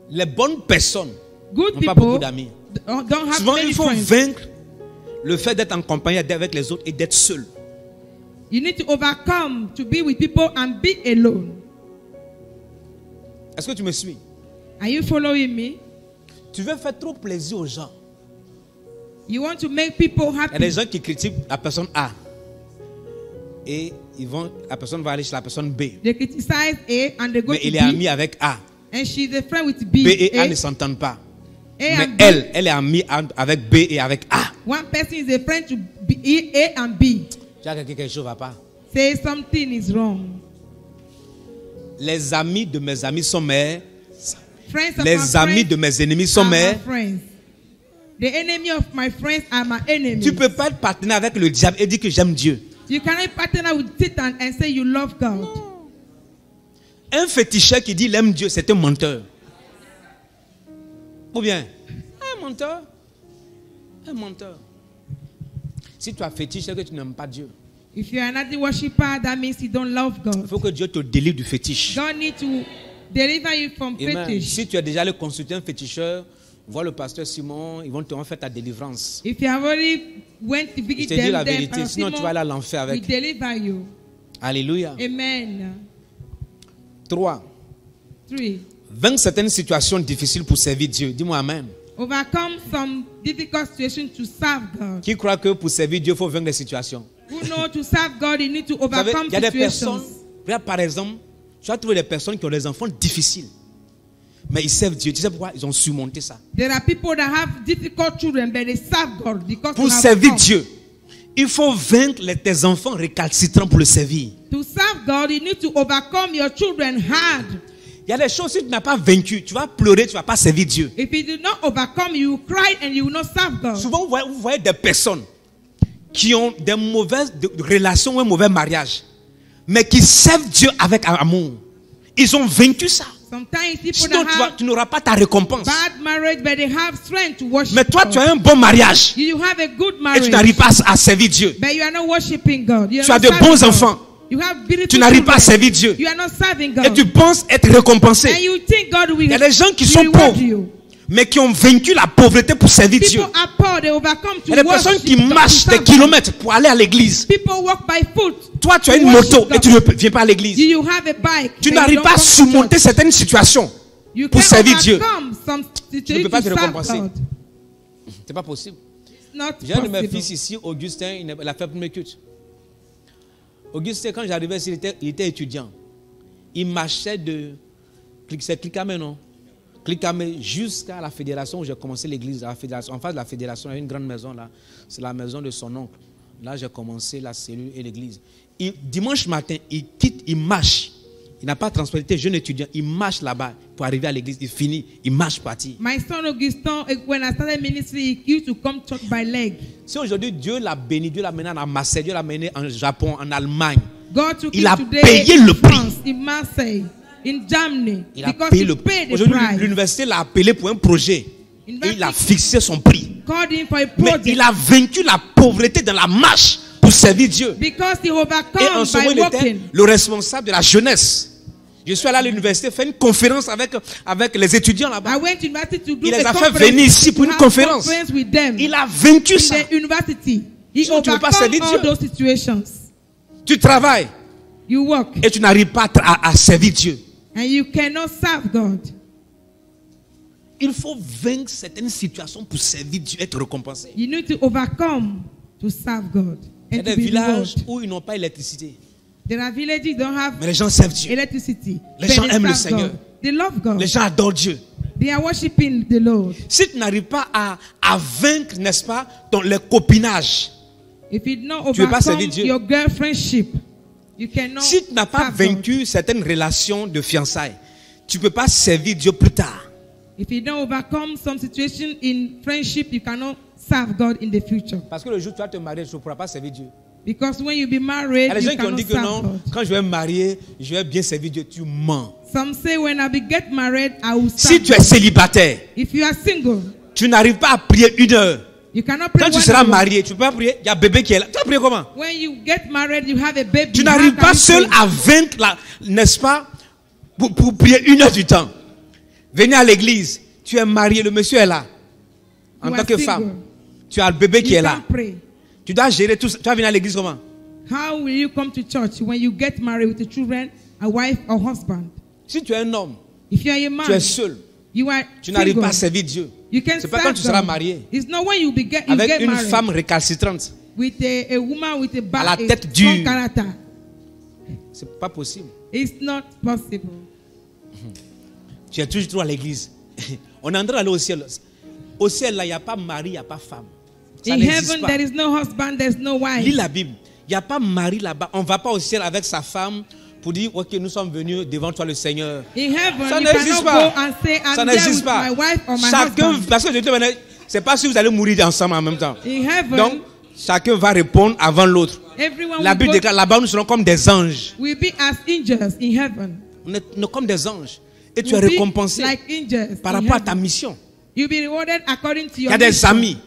C: Les bonnes personnes
B: Good
C: n'ont pas beaucoup
B: people
C: d'amis.
B: don't have
C: Souvent,
B: many
C: il faut
B: friends.
C: vaincre le fait d'être en compagnie avec les autres et d'être seul.
B: You need to overcome to be with people and be alone.
C: Est-ce que tu me suis?
B: Are you following me?
C: Tu veux faire trop plaisir aux gens.
B: You want to make people
C: Il y a
B: happy.
C: des gens qui critiquent la personne A. Et la personne va aller chez la personne B.
B: They criticize A and they go
C: Mais
B: to
C: il est
B: B,
C: ami avec A.
B: and she's a friend with B.
C: B et A
B: A
C: ne s'entendent pas.
B: and
C: Mais
B: B.
C: elle est amie avec B et avec A.
B: One person is a friend to B, A and B.
C: Tu as quelque chose ne va pas.
B: Say something is wrong.
C: Les amis de mes amis sont mes.
B: Friends of my
C: Les amis
B: friends
C: de mes ennemis sont
B: are my
C: mes.
B: friends. The enemy of my friends are my enemies.
C: Tu ne peux pas être partenaire avec le diable et dire que j'aime Dieu.
B: You cannot partner with Satan and say you love God.
C: Un féticheur qui dit qu'il aime Dieu, c'est un menteur. Ou bien, un menteur. Un menteur. Si tu as fétiche, c'est que tu n'aimes pas Dieu.
B: If you are not the worshiper, that means you don't love
C: Il
B: God.
C: faut que Dieu te délivre du fétiche.
B: God need to deliver you from
C: Amen.
B: fetish.
C: Si tu as déjà allé consulter un féticheur, vois le pasteur Simon, ils vont te faire ta délivrance.
B: If you have already went to
C: Je
B: visit
C: te dis
B: them,
C: la
B: then
C: vérité, sinon tu vas aller à l'enfer
B: we
C: avec.
B: deliver you.
C: Alléluia.
B: Amen.
C: 3.
B: 3.
C: Vaincre certaines situations difficiles pour servir Dieu. Dis-moi Amen.
B: Overcome some difficult situations to serve God.
C: Qui croit que pour servir Dieu, il faut vaincre les situations?
B: Who know to serve God, you need to
C: Vous savez,
B: overcome
C: il y a des
B: situations.
C: personnes, regarde, par exemple, tu as trouvé des personnes qui ont des enfants difficiles. Mais ils servent Dieu. Tu sais pourquoi? Ils ont surmonté ça.
B: There are people that have difficult children, but they serve God because
C: Pour
B: they have
C: servir
B: come.
C: Dieu, il faut vaincre tes enfants récalcitrants pour le servir.
B: To serve God, you need to overcome your children hard.
C: Il y a des choses, si tu n'as pas vaincu, tu vas pleurer, tu ne vas pas servir Dieu.
B: If you do not overcome, you will cry and you will not serve God.
C: Souvent, vous voyez des personnes qui ont des mauvaises relations ou un mauvais mariage, mais qui servent Dieu avec amour. Ils ont vaincu ça.
B: Sometimes people
C: Sinon,
B: that have
C: tu n'auras pas ta récompense.
B: bad marriage, but they have strength to worship
C: Mais toi,
B: God.
C: tu as un bon mariage
B: You have a good
C: et
B: marriage,
C: tu n'arrives pas à servir Dieu.
B: but you are not worshiping God. You are
C: Tu as
B: not
C: de
B: serving
C: bons
B: God.
C: enfants.
B: You have beautiful
C: Tu n'arrives pas à
B: children.
C: servir Dieu.
B: You are not serving God.
C: Et tu penses être récompensé.
B: And you think God will
C: Il y a des gens qui sont
B: reward
C: pauvres,
B: you.
C: mais qui ont vaincu la pauvreté pour servir Dieu.
B: People are poor, they overcome
C: Il y
B: to
C: a des personnes
B: worship
C: qui
B: God, to
C: marchent des
B: serve
C: kilomètres pour aller à l'église.
B: God. People walk by foot.
C: Toi, tu as
B: to
C: une
B: worship
C: moto
B: God.
C: et tu ne viens pas à l'église.
B: You have a bike.
C: Tu
B: but
C: n'arrives
B: you
C: pas à
B: don't come to
C: surmonter
B: church.
C: certaines situations.
B: You
C: pour
B: can
C: servir Dieu.
B: overcome some
C: Tu ne
B: situations
C: peux pas
B: to
C: te
B: serve
C: récompenser.
B: God.
C: C'est pas possible.
B: It's not
C: J'ai un de mes
B: possible.
C: fils ici, Augustin, il a fait premier culte. Augustin, quand j'arrivais ici, il était étudiant. Il marchait c'est Clicamé, non? Clicamé jusqu'à la fédération où j'ai commencé l'église. En face de la fédération, il y a une grande maison là. C'est la maison de son oncle. Là, j'ai commencé la cellule et l'église. Dimanche matin, il quitte, il marche. Il n'a pas transporté, jeune étudiant. Il marche là-bas pour arriver à l'église. Il finit, il marche partir.
B: My son Augustin, when I started ministry, he used to come church by leg.
C: Si aujourd'hui Dieu l'a béni, Dieu l'a mené en Marseille, Dieu l'a mené en Japon, en Allemagne.
B: God took
C: Il
B: him
C: a
B: today
C: payé
B: in
C: le prix.
B: France, in Marseille, in Germany,
C: Il a
B: because
C: payé
B: he
C: le
B: paid
C: prix.
B: the
C: Aujourd'hui,
B: price.
C: l'université l'a appelé pour un projet. Et il a
B: University
C: fixé son prix.
B: called him for a
C: Mais
B: project
C: il a vaincu la pauvreté dans la marche pour servir Dieu.
B: because he
C: Et en
B: overcome
C: ce moment,
B: by
C: il était
B: walking.
C: le responsable de la jeunesse. Je suis allé à l'université faire une conférence avec les étudiants
B: I
C: là-bas.
B: went to university to do
C: Il les
B: a
C: a fait
B: conference,
C: venir ici pour
B: to
C: une
B: have
C: conférence.
B: conference with them
C: Il a vaincu
B: in
C: ça.
B: the university. He
C: Sinon, tu ne peux pas
B: overcome
C: servir
B: all
C: Dieu.
B: those situations.
C: Tu travailles
B: You work
C: et tu n'arrives pas à servir Dieu.
B: and you cannot serve God.
C: Il faut vaincre certaines situations pour servir Dieu, être récompensé.
B: You need to overcome to serve God
C: Il y a
B: and
C: des
B: to be
C: villages
B: rewarded.
C: où ils n'ont pas d'électricité.
B: There are villages that don't have
C: Mais les gens servent Dieu.
B: electricity.
C: Les
B: but
C: gens
B: they
C: aiment le
B: serve
C: Seigneur.
B: God. They love God.
C: Les gens adorent Dieu.
B: They are worshiping the Lord.
C: Si tu n'arrives pas à vaincre, n'est-ce pas, le copinage,
B: If you don't
C: Tu veux pas servir
B: overcome
C: Dieu.
B: your girlfriendship, You cannot
C: Si tu n'as pas
B: serve God.
C: vaincu certaines relations de fiançailles, tu ne peux pas servir Dieu plus tard.
B: If you don't overcome some situation in friendship, you cannot serve God in the future.
C: Parce que le jour où tu vas te marier, tu ne pourras pas servir Dieu.
B: Because when you be
C: Il y
B: married,
C: a des
B: you
C: gens qui ont
B: cannot
C: dit que
B: serve
C: non,
B: God.
C: quand je vais me marier, je vais bien servir Dieu. Tu mens.
B: Some say when I get married, I will
C: Si
B: serve
C: tu es
B: God.
C: célibataire,
B: If you are single,
C: tu n'arrives pas à prier 1 heure.
B: you cannot pray
C: Quand tu
B: 1
C: seras
B: hour.
C: marié, tu ne peux pas prier. Il y a bébé qui est là. Tu vas prier comment?
B: When you get married, you have a baby.
C: Tu
B: How
C: n'arrives
B: can
C: pas
B: you
C: seul
B: pray?
C: à vaincre, n'est-ce pas, pour prier 1 heure du temps. Venez à l'église. Tu es marié, le monsieur est là. En
B: You
C: tant
B: are
C: que
B: single.
C: femme, tu as le bébé qui
B: You
C: est là.
B: can't pray.
C: Tu dois gérer tout ça. Tu vas venir à l'église comment?
B: How will you come to church when you get married with the children, a wife or husband?
C: Si tu es un homme,
B: If you are a
C: tu es
B: man,
C: seul.
B: you are
C: Tu n'arrives
B: single.
C: pas à servir Dieu.
B: You can
C: C'est pas
B: serve
C: quand tu seras
B: God.
C: marié
B: It's not when you get
C: avec une
B: married
C: femme récalcitrante.
B: with a woman with a
C: À la
B: bad,
C: tête
B: a strong
C: dure.
B: character.
C: C'est pas possible.
B: It's not possible.
C: Tu es toujours trop à l'église. On est en train d'aller au ciel. Au ciel, là, il n'y a pas mari, il n'y a pas femme. Ça
B: In
C: n'existe
B: heaven,
C: pas.
B: there is no husband, there's no
C: Lis
B: wife.
C: la Bible. Il n'y a pas mari là-bas. On ne va pas au ciel avec sa femme pour dire, ok, nous sommes venus devant toi le Seigneur.
B: In heaven,
C: Ça
B: you
C: n'existe
B: cannot
C: pas.
B: go and say,
C: Ça
B: I'm there
C: n'existe
B: with
C: pas.
B: my wife or my
C: Chacun,
B: husband.
C: parce que je te dis, c'est pas si vous allez mourir ensemble en même temps.
B: In heaven,
C: Donc, chacun va répondre avant l'autre.
B: everyone
C: La
B: will,
C: Bible
B: go,
C: déclare, là-bas, nous serons comme des anges.
B: will be as angels in heaven.
C: On est comme des anges. Et tu es
B: Will be
C: récompensé
B: like angels
C: par
B: in
C: rapport à
B: heaven.
C: ta mission.
B: You'll be rewarded according to
C: Il y
B: your
C: a des
B: mission.
C: amis.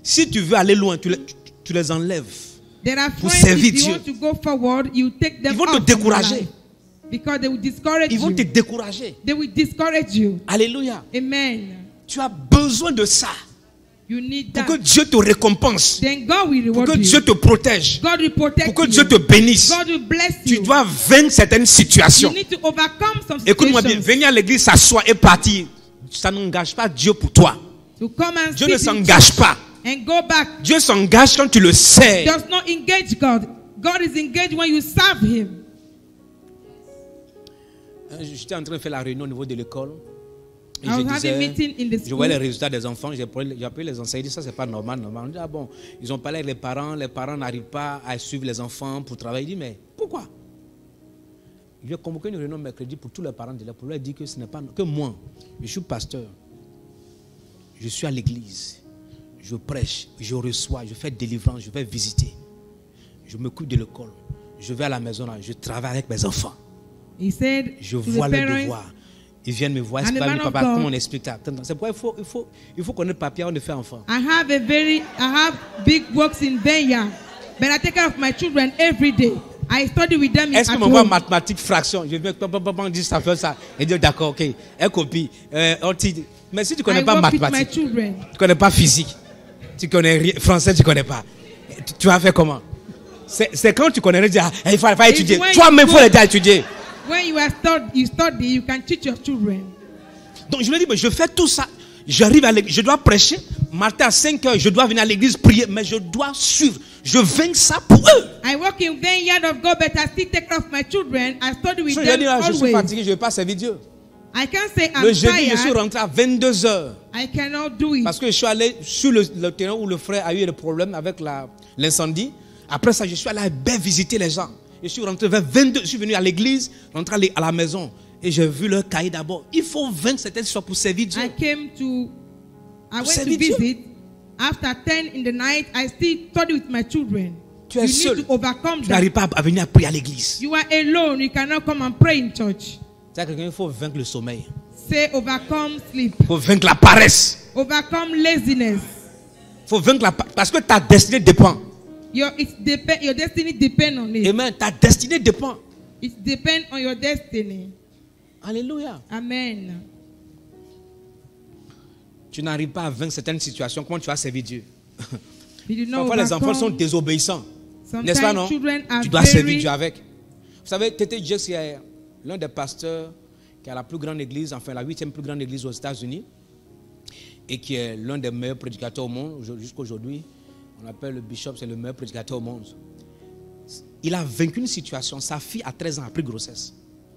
C: Si tu veux aller loin, tu les enlèves.
B: There are
C: pour
B: friends,
C: servir
B: if you
C: Dieu.
B: want to go forward, you take them
C: Ils vont te
B: out from your
C: décourager.
B: life. Because they will discourage
C: Ils vont
B: you.
C: te décourager.
B: They will discourage you.
C: Alléluia.
B: Amen.
C: Tu as besoin de ça
B: You need
C: pour
B: that.
C: que Dieu te récompense,
B: Then God will
C: pour
B: reward
C: que
B: you.
C: Dieu te protège,
B: God will protect
C: pour que
B: you.
C: Dieu te bénisse.
B: God will bless
C: Tu
B: you.
C: dois vaincre certaines situations.
B: You need to overcome some
C: Écoute-moi bien,
B: situations.
C: venir à l'église, s'asseoir et partir, ça n'engage pas Dieu pour toi.
B: To come and
C: Dieu ne
B: sit in
C: s'engage
B: church
C: pas.
B: and go back.
C: Dieu s'engage quand tu le sais.
B: Does not engage God. God is engaged when you serve Him.
C: J'étais en train de faire la réunion au niveau de l'école. Et
B: I was having a meeting in the
C: je voyais les
B: school.
C: résultats des enfants. J'ai appelé les enseignants. Ça, c'est pas normal. On dit, ah bon, ils ont parlé avec les parents. Les parents n'arrivent pas à suivre les enfants pour travailler. Il dit, mais pourquoi? Il a convoqué une réunion mercredi pour tous les parents de là, pour leur dire que ce n'est pas que moi. Je suis pasteur. Je suis à l'église. Je prêche. Je reçois. Je fais délivrance. Je vais visiter. Je m'occupe de l'école. Je vais à la maison. Là, je travaille avec mes enfants.
B: He said
C: Je
B: to the
C: vois le
B: parents,
C: devoir. Ils viennent me voir.
B: And
C: C'est
B: the
C: pas
B: man
C: papa,
B: of God.
C: comment on explique ça? C'est pourquoi il faut connaître papier avant de faire enfant.
B: I have big works in Vineyard, but I take care of my children every day. I study with them
C: Est-ce
B: at
C: que m'envoie
B: home.
C: mathématiques, fractions? Je vais dire ça fait ça. Et dire d'accord, ok. Elle copie. Mais si tu ne connais
B: I
C: pas
B: work with my
C: mathématiques,
B: children.
C: tu ne connais pas physique, tu connais rien, français, tu ne connais pas. Tu vas faire comment? C'est quand tu connais, tu dis, ah, il faut étudier.
B: when
C: Toi-même, il
B: you
C: faut
B: go-
C: l'aider à étudier.
B: When you study, you can teach your children.
C: Donc je me dis, mais je fais tout ça. J'arrive à l'église, je dois prêcher. Matin à 5 heures, je dois venir à l'église prier, mais je dois suivre. Je vainc ça pour eux.
B: I work in Vineyard of God, but I still take care of my children. I study with
C: Si je
B: them
C: dis, je suis
B: always.
C: fatigué, je ne vais pas servir Dieu.
B: I can't say
C: Le
B: I'm
C: jeudi, je suis
B: tired.
C: rentré à 22 heures.
B: I cannot do it.
C: Parce que je suis allé sur le terrain où le frère a eu des problèmes avec l'incendie. Après ça, je suis allé bien visiter les gens. Je suis rentré vers 22, je suis venu à l'église, rentré à la maison. Et j'ai vu leur cahier d'abord. Il faut vaincre certaines choses pour servir Dieu.
B: I went to
C: servir Dieu.
B: visit. After 10 in the night, I still study with my children.
C: Tu es
B: You
C: seul.
B: need to overcome
C: Tu
B: that.
C: n'arrives pas à venir à prier à l'église.
B: You are alone. You cannot come and pray in church.
C: C'est quelqu'un, il faut vaincre le sommeil.
B: Say overcome sleep.
C: Il faut vaincre la paresse.
B: Overcome laziness.
C: Il faut vaincre parce que ta destinée dépend.
B: Your destiny depends on it.
C: Amen. Ta destinée dépend.
B: It depends on your destiny.
C: Alléluia.
B: Amen.
C: Tu n'arrives pas à vaincre certaines situations. Comment tu vas servir Dieu?
B: You do not
C: Parfois, les enfants sont
B: overcome.
C: désobéissants.
B: Sometimes
C: N'est-ce pas, non?
B: children are
C: Tu dois servir
B: very-
C: Dieu avec. Vous savez, T.T. Jakes est l'un des pasteurs qui a la plus grande église, enfin la 8e plus grande église aux États-Unis, et qui est l'un des meilleurs prédicateurs au monde. Jusqu'à aujourd'hui, on l'appelle le bishop, c'est le meilleur prédicateur au monde. Il a vaincu une situation. Sa fille à 13 ans a pris grossesse.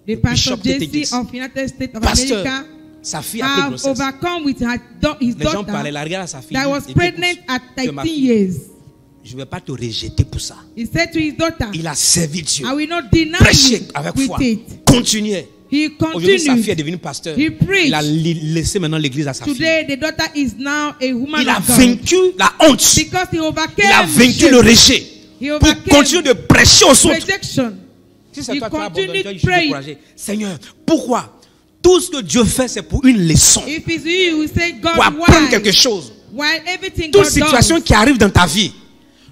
B: The pastor
C: Bishop T.T.
B: JC
C: Jakes.
B: of United States of
C: Pasteur,
B: America
C: sa fille a pris
B: have
C: grossesse.
B: overcome with his
C: Les gens parlaient,
B: daughter
C: la regarde à sa fille.
B: that was
C: et dit,
B: pregnant
C: écoute,
B: at
C: tu es ma
B: 13
C: fille.
B: years.
C: je ne vais pas te rejeter pour ça.
B: He said to his daughter,
C: Il a servi Dieu.
B: I will not deny
C: Prêchez
B: you
C: avec
B: with
C: foi.
B: it.
C: Continuez.
B: He
C: Aujourd'hui, sa fille est
B: continued.
C: devenue pasteur.
B: He preached.
C: Il a laissé maintenant l'église à sa fille.
B: Today, the daughter is now a woman
C: Il a
B: of God.
C: vaincu la honte.
B: Because he overcame
C: Il a vaincu
B: shame.
C: le rejet.
B: He
C: Pour
B: overcame
C: continuer de prêcher aux autres.
B: rejection.
C: Si c'est
B: He
C: toi qui as abandonné,
B: continued
C: toi, je suis
B: praying.
C: découragé. Seigneur, pourquoi? Tout ce que Dieu fait, c'est pour une leçon.
B: If it's you, you say, God,
C: Pour apprendre
B: why?
C: quelque chose.
B: Why everything
C: Toute
B: God
C: situation
B: does,
C: qui arrive dans ta vie,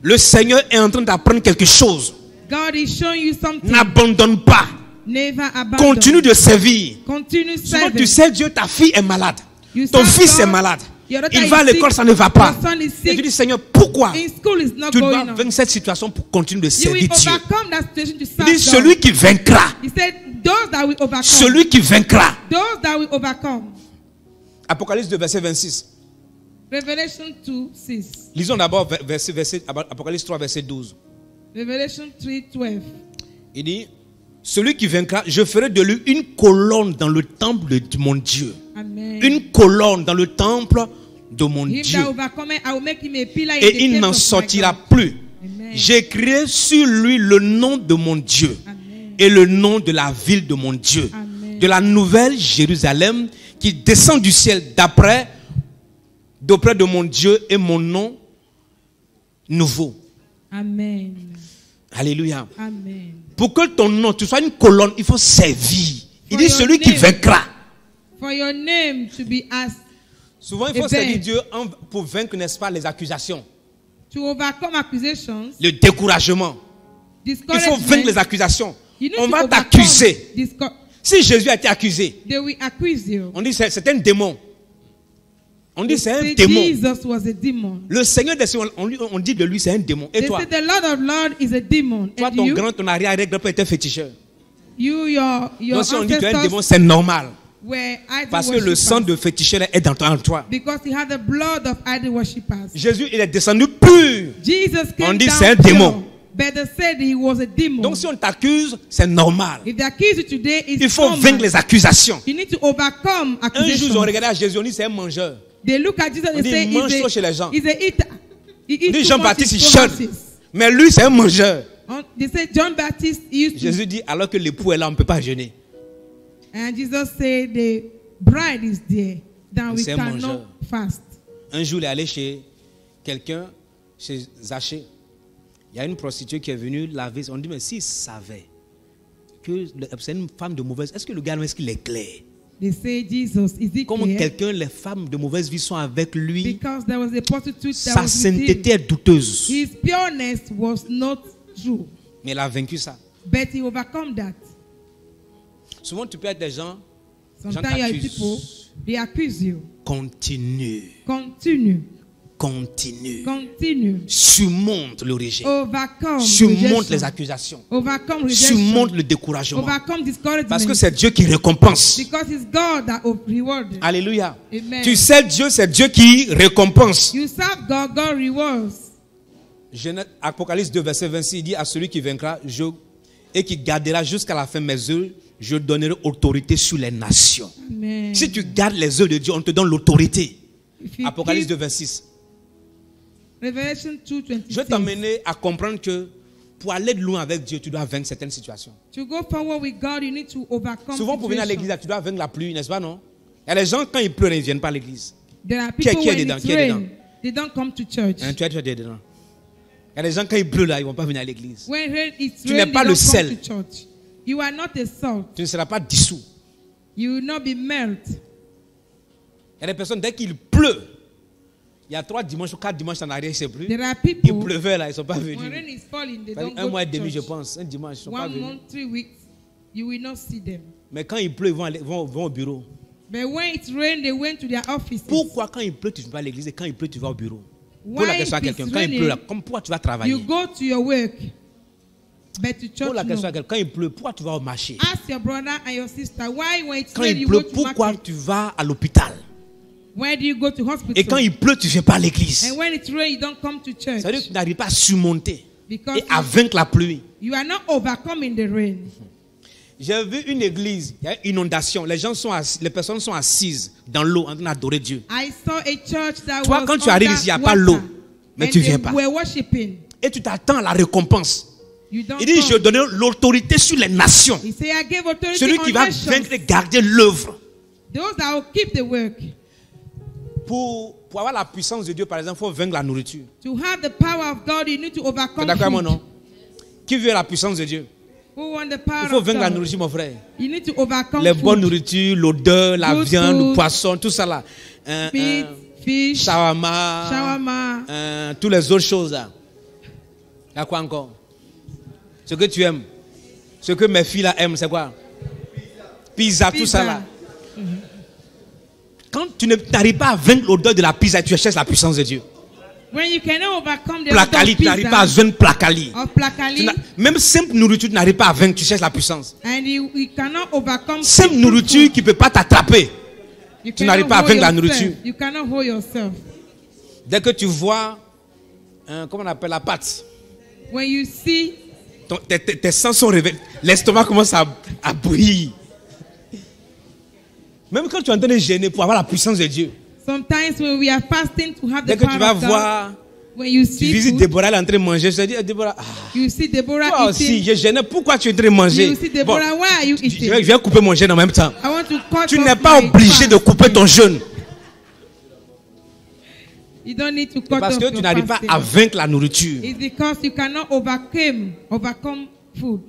C: le Seigneur est en train d'apprendre quelque chose.
B: God is showing you something.
C: N'abandonne pas.
B: Never abandon.
C: Continue de servir.
B: Continue
C: Souvent,
B: serving.
C: tu sais, Dieu, ta fille est malade.
B: You
C: Ton
B: serve
C: fils
B: God.
C: est malade.
B: Your daughter
C: Il va à
B: is
C: l'école,
B: sick.
C: ça ne va pas.
B: Your son is
C: Et
B: sick.
C: tu dis, Seigneur, pourquoi?
B: In school is not
C: Tu dois
B: going on.
C: vaincre cette situation pour continuer de
B: You will
C: servir Dieu.
B: overcome that situation to
C: Il
B: serve
C: dit,
B: God.
C: celui qui vaincra.
B: He said, those that will overcome.
C: Celui qui vaincra.
B: Those that will overcome.
C: Apocalypse 2, verset 26.
B: Revelation 2:6.
C: Lisons d'abord Apocalypse 3, verset 12.
B: Revelation 3:12.
C: Il dit, celui qui vaincra, je ferai de lui une colonne dans le temple de mon Dieu.
B: Amen.
C: Une colonne dans le temple de mon
B: Him
C: Dieu.
B: that overcometh, I will make him a pillar in the
C: Et il
B: temple
C: n'en
B: of my
C: sortira
B: God.
C: plus.
B: Amen.
C: J'écrirai sur lui le nom de mon Dieu
B: Amen.
C: et le nom de la ville de mon Dieu,
B: Amen.
C: de la nouvelle Jérusalem qui descend du ciel d'auprès de mon Dieu et mon nom nouveau.
B: Amen.
C: Alléluia.
B: Amen.
C: Pour que ton nom, tu sois une colonne, il faut servir. Il
B: For
C: dit
B: your
C: celui qui
B: name.
C: vaincra.
B: For your name to be asked,
C: Souvent, il faut
B: Amen.
C: servir Dieu pour vaincre, n'est-ce pas, les accusations,
B: to overcome accusations,
C: le découragement. Il faut vaincre
B: discouragement.
C: les accusations.
B: You need
C: On
B: to
C: va
B: overcome
C: t'accuser.
B: disco-
C: Si Jésus a été accusé,
B: They will accuse you.
C: on dit c'est un démon. On dit c'est un
B: Say
C: démon.
B: Jesus was a demon.
C: Le Seigneur des cieux, on dit de lui c'est un démon. Et
B: They
C: toi,
B: say the Lord of Lords is a demon.
C: toi
B: And
C: ton
B: you,
C: grand, ton arrière-grand-père était féticheur.
B: your
C: Donc si on dit que tu es un démon,
B: ancestors
C: c'est normal.
B: were idol
C: Parce que le
B: worshippers.
C: sang de féticheur est en toi.
B: Because he had the blood of idol worshippers.
C: Jésus, il est descendu pur.
B: Jesus came
C: On dit
B: down
C: c'est un
B: pure,
C: démon.
B: but they said he was a demon.
C: Donc si on t'accuse, c'est normal.
B: If they accuse you today, it's
C: Il faut
B: normal.
C: vaincre les accusations.
B: You need to overcome
C: Un jour, ils
B: accusations.
C: ont regardé à Jésus, on dit c'est un mangeur.
B: They look at Jesus
C: On
B: and
C: dit,
B: say
C: il mange trop
B: he's
C: chez les gens.
B: a eater. He
C: On
B: eats
C: dit
B: too
C: Jean-Baptiste,
B: much
C: il
B: in
C: jeûne.
B: provinces.
C: Mais lui, c'est un mangeur.
B: They say John Baptist used to.
C: Jésus dit, alors que l'époux est là, on ne peut pas jeûner.
B: And Jesus said the bride is there. Then we
C: C'est un
B: cannot
C: mangeur.
B: fast.
C: Un jour, il est allé chez quelqu'un, chez Zachée. Il y a une prostituée qui est venue laver. On dit, mais s'il savait que c'est une femme de mauvaise, est-ce que le gars, est-ce qu'il est clair?
B: They say Jesus, is he
C: Comment
B: clear?
C: quelqu'un, les femmes de mauvaise vie sont avec lui,
B: Because there was a prostitute that
C: sa
B: was with
C: sainteté
B: him.
C: est douteuse.
B: His pureness was not true.
C: Mais il a vaincu ça.
B: But he overcome that.
C: Souvent, tu peux être des gens,
B: Sometimes you have
C: t'accusent.
B: people, they accuse you.
C: Continue,
B: Continue.
C: continue.
B: Continue.
C: Surmonte le rejet.
B: Overcome
C: Surmonte
B: rejection.
C: les accusations.
B: Overcome rejection.
C: Surmonte le découragement.
B: Overcome discouragement.
C: Parce que c'est Dieu qui récompense.
B: Because it's God that rewards.
C: Alléluia.
B: Amen.
C: Tu sais Dieu, c'est Dieu qui récompense.
B: You serve God, God rewards.
C: Apocalypse 2, verset 26, il dit à celui qui vaincra et qui gardera jusqu'à la fin mes œuvres, je donnerai autorité sur les nations.
B: Amen.
C: Si tu gardes les œuvres de Dieu, on te donne l'autorité.
B: If you
C: Apocalypse 2,
B: keep
C: 26.
B: Revelation 2:26.
C: Je vais t'amener à comprendre que pour aller de loin avec Dieu, tu dois vaincre certaines situations.
B: To go forward with God, you need to overcome.
C: Souvent, pour venir à
B: situations.
C: l'église, tu dois vaincre la pluie, n'est-ce pas, non? Il y a des gens, quand il pleut, ils ne viennent pas à l'église.
B: There are
C: Qui est
B: people when
C: dedans?
B: it's
C: Qui est dedans?
B: rain, they don't come to church.
C: Hein, tu es dedans. Il y a des gens, quand il pleut, là, ils ne vont pas venir à l'église.
B: When it's
C: Tu
B: rain,
C: n'es pas
B: they
C: le
B: don't come
C: sel.
B: to church. You are not a salt.
C: Tu ne seras pas dissous.
B: You will not be melt.
C: Il y a des personnes, dès qu'il pleut, il y a 3 dimanches ou 4 dimanches en arrière, je ne sais plus.
B: There are
C: Il
B: people,
C: pleuvait là, ils ne sont pas
B: when rain
C: venus.
B: is falling, they
C: Ça veut
B: don't
C: dire un
B: go
C: mois et
B: to
C: demi, je
B: church.
C: pense. Un dimanche, ils ne sont pas
B: 1
C: venus.
B: month, 3 weeks, you will not see them.
C: Mais quand il pleut, ils vont au bureau.
B: But when it's rain, they went to their offices.
C: Pourquoi quand il pleut, tu ne vas pas à l'église et quand il pleut, tu vas au bureau? Pose
B: Why
C: la question à
B: if
C: quelqu'un.
B: it's
C: Quand il pleut, là,
B: raining,
C: pourquoi tu vas travailler?
B: you go to your work, but to church,
C: Pose la question à
B: no.
C: quelqu'un. Quand il pleut, pourquoi tu vas au marché?
B: Ask your brother and your sister, why when it's
C: Quand
B: rain,
C: il
B: you go
C: pleut,
B: to
C: pourquoi
B: market?
C: tu vas à l'hôpital?
B: Where do you go to hospital?
C: Et quand il pleut, tu ne viens pas à l'église.
B: And when it's rain, you don't come to church.
C: Ça veut dire que tu n'arrives pas à surmonter
B: Because
C: et à vaincre la pluie.
B: you are not overcoming the rain.
C: J'ai vu une église, il y a une inondation. Les personnes sont assises dans l'eau en train d'adorer Dieu.
B: I saw a church that
C: Toi,
B: was
C: quand tu arrives ici, il n'y a pas
B: underwater.
C: l'eau. Mais
B: and
C: tu
B: they
C: viens pas.
B: were worshiping.
C: Et tu t'attends à la récompense.
B: You don't
C: Il dit, je
B: come.
C: donne l'autorité sur les nations.
B: He said, I gave authority
C: Celui qui
B: on
C: va
B: nations.
C: vaincre et garder l'œuvre.
B: Those that will keep the work.
C: Pour avoir la puissance de Dieu, par exemple, il faut vaincre la nourriture.
B: To have the power of God, you need to
C: Tu
B: overcome
C: es d'accord avec moi,
B: food.
C: non? Qui veut la puissance de Dieu?
B: Who want the power
C: Il faut
B: of
C: vaincre la
B: God?
C: nourriture, mon frère.
B: You need to overcome
C: Les
B: food.
C: bonnes nourritures, l'odeur, la
B: Good
C: viande,
B: food.
C: le poisson, tout ça là.
B: Meat, fish,
C: Shawarma,
B: shawarma.
C: toutes les autres choses là. Il y a quoi encore? Ce que tu aimes. Ce que mes filles là aiment, c'est quoi? Pizza, tout ça là. Quand tu n'arrives pas à vaincre l'odeur de la pizza, tu cherches la puissance de Dieu.
B: When you cannot overcome the
C: Placali,
B: odor
C: tu n'arrives pas à
B: pizza
C: vaincre placali.
B: of placali,
C: Même simple nourriture, tu n'arrives pas à vaincre, tu cherches la puissance.
B: and you cannot overcome
C: Simple
B: simple
C: nourriture
B: food.
C: qui ne peut pas t'attraper.
B: You
C: tu n'arrives
B: cannot
C: pas à
B: hold
C: vaincre la
B: yourself.
C: nourriture.
B: You cannot hold yourself.
C: Dès que tu vois, comment on appelle la pâte,
B: When you see,
C: tes sens sont réveillés, l'estomac commence à briller. Même quand tu es en train de gêner pour avoir la puissance de Dieu.
B: sometimes when we are fasting to have
C: Dès
B: the
C: que tu
B: power
C: vas
B: of God,
C: voir,
B: when you
C: tu
B: see
C: visites
B: food,
C: Déborah, elle est en train de manger. Je te dis, Déborah,
B: you see Deborah
C: toi aussi,
B: eating.
C: je gênais. Pourquoi tu es en train de manger?
B: You see Deborah, why are you
C: je
B: eating?
C: vais couper mon jeûne en même temps.
B: I want to cut
C: Tu
B: off
C: n'es pas
B: my
C: obligé
B: fast.
C: de couper ton jeûne.
B: You don't need to cut
C: Parce
B: off
C: que tu
B: your
C: n'arrives pas
B: fasting.
C: à vaincre la nourriture.
B: It's because you cannot overcome food.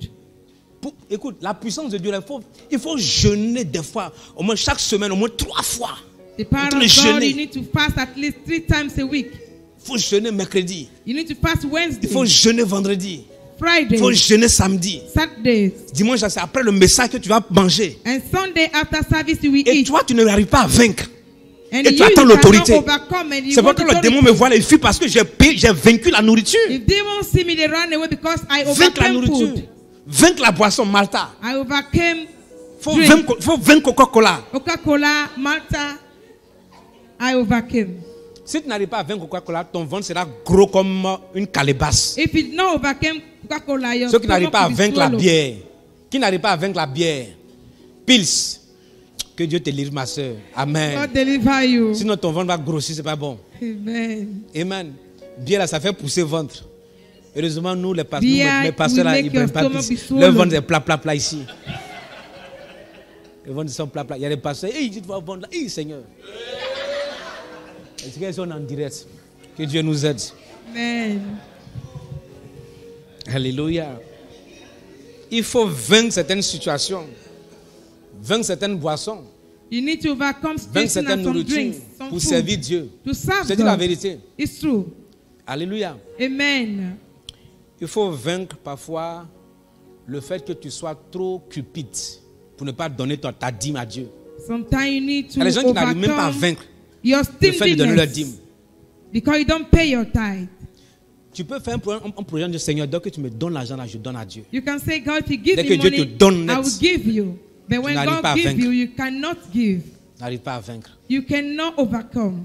C: Écoute, la puissance de Dieu, il faut jeûner des fois, au moins chaque semaine, au moins 3 fois.
B: The power
C: Il faut
B: of God,
C: jeûner.
B: you need to fast at least 3 times a week.
C: Il faut jeûner mercredi.
B: You need to fast
C: Il
B: Wednesday,
C: faut jeûner vendredi.
B: Friday,
C: Il faut jeûner samedi.
B: Saturdays,
C: Dimanche, c'est après le message que tu vas manger.
B: and Sunday after service you will
C: Et
B: eat.
C: toi, tu n'arrives pas à vaincre.
B: And
C: et tu
B: you
C: attends
B: cannot
C: l'autorité.
B: overcome and you
C: C'est
B: want
C: pourquoi le
B: authority.
C: démon me voit là, il fuit parce que j'ai vaincu la nourriture.
B: If demons see me, they run away because I
C: Vaincre la
B: overcame
C: nourriture.
B: food.
C: Vaincre la boisson, Malta.
B: I overcame
C: Il faut vaincre Coca-Cola.
B: Coca-Cola, Malta. I overcame.
C: Si tu n'arrives pas à vaincre Coca-Cola, ton ventre sera gros comme une calebasse.
B: If you not overcame Coca-Cola, your
C: Ceux qui n'arrivent
B: stomach
C: pas à
B: will be
C: vaincre la
B: swallowed.
C: bière, qui n'arrivent pas à vaincre la bière, Pils, que Dieu te livre, ma soeur. Amen.
B: God deliver you.
C: Sinon ton ventre va grossir, c'est pas bon.
B: Amen.
C: Amen. Bière là, ça fait pousser le ventre. Heureusement, nous, les
B: Beer
C: pasteurs là,
B: will
C: ils
B: make
C: ne
B: your
C: prennent pas
B: stomach
C: Pils.
B: be swollen.
C: Leur ventre est plat ici. Le ventre sont plat. Il y a des pasteurs, hey, tu dois vendre là. Hey, Seigneur. Est-ce qu'ils sont en direct? Que Dieu nous aide.
B: Amen.
C: Alléluia. Il faut vaincre certaines situations, vaincre certaines boissons,
B: You need to overcome
C: vaincre
B: situation
C: certaines
B: and some
C: nourritures
B: drinks, some
C: pour
B: food,
C: servir Dieu.
B: to serve
C: Je te dis la
B: God.
C: vérité.
B: It's true.
C: Alléluia.
B: Amen.
C: Il faut vaincre parfois le fait que tu sois trop cupide pour ne pas donner ta dîme à Dieu.
B: Sometimes you need
C: Il
B: to
C: y a des gens qui n'arrivent même pas à
B: overcome
C: vaincre
B: your
C: le fait de donner leur dîme.
B: stinginess because you don't pay your tithe.
C: Tu peux faire un projet de Seigneur, dès que tu me donnes l'argent là, je donne à Dieu.
B: You can say, God, if you give
C: Dès
B: me
C: que Dieu
B: money,
C: te donne net,
B: I will give you. But when
C: n'arrives pas à
B: God gives
C: vaincre.
B: you, you cannot give.
C: N'arrive pas à vaincre.
B: You cannot overcome.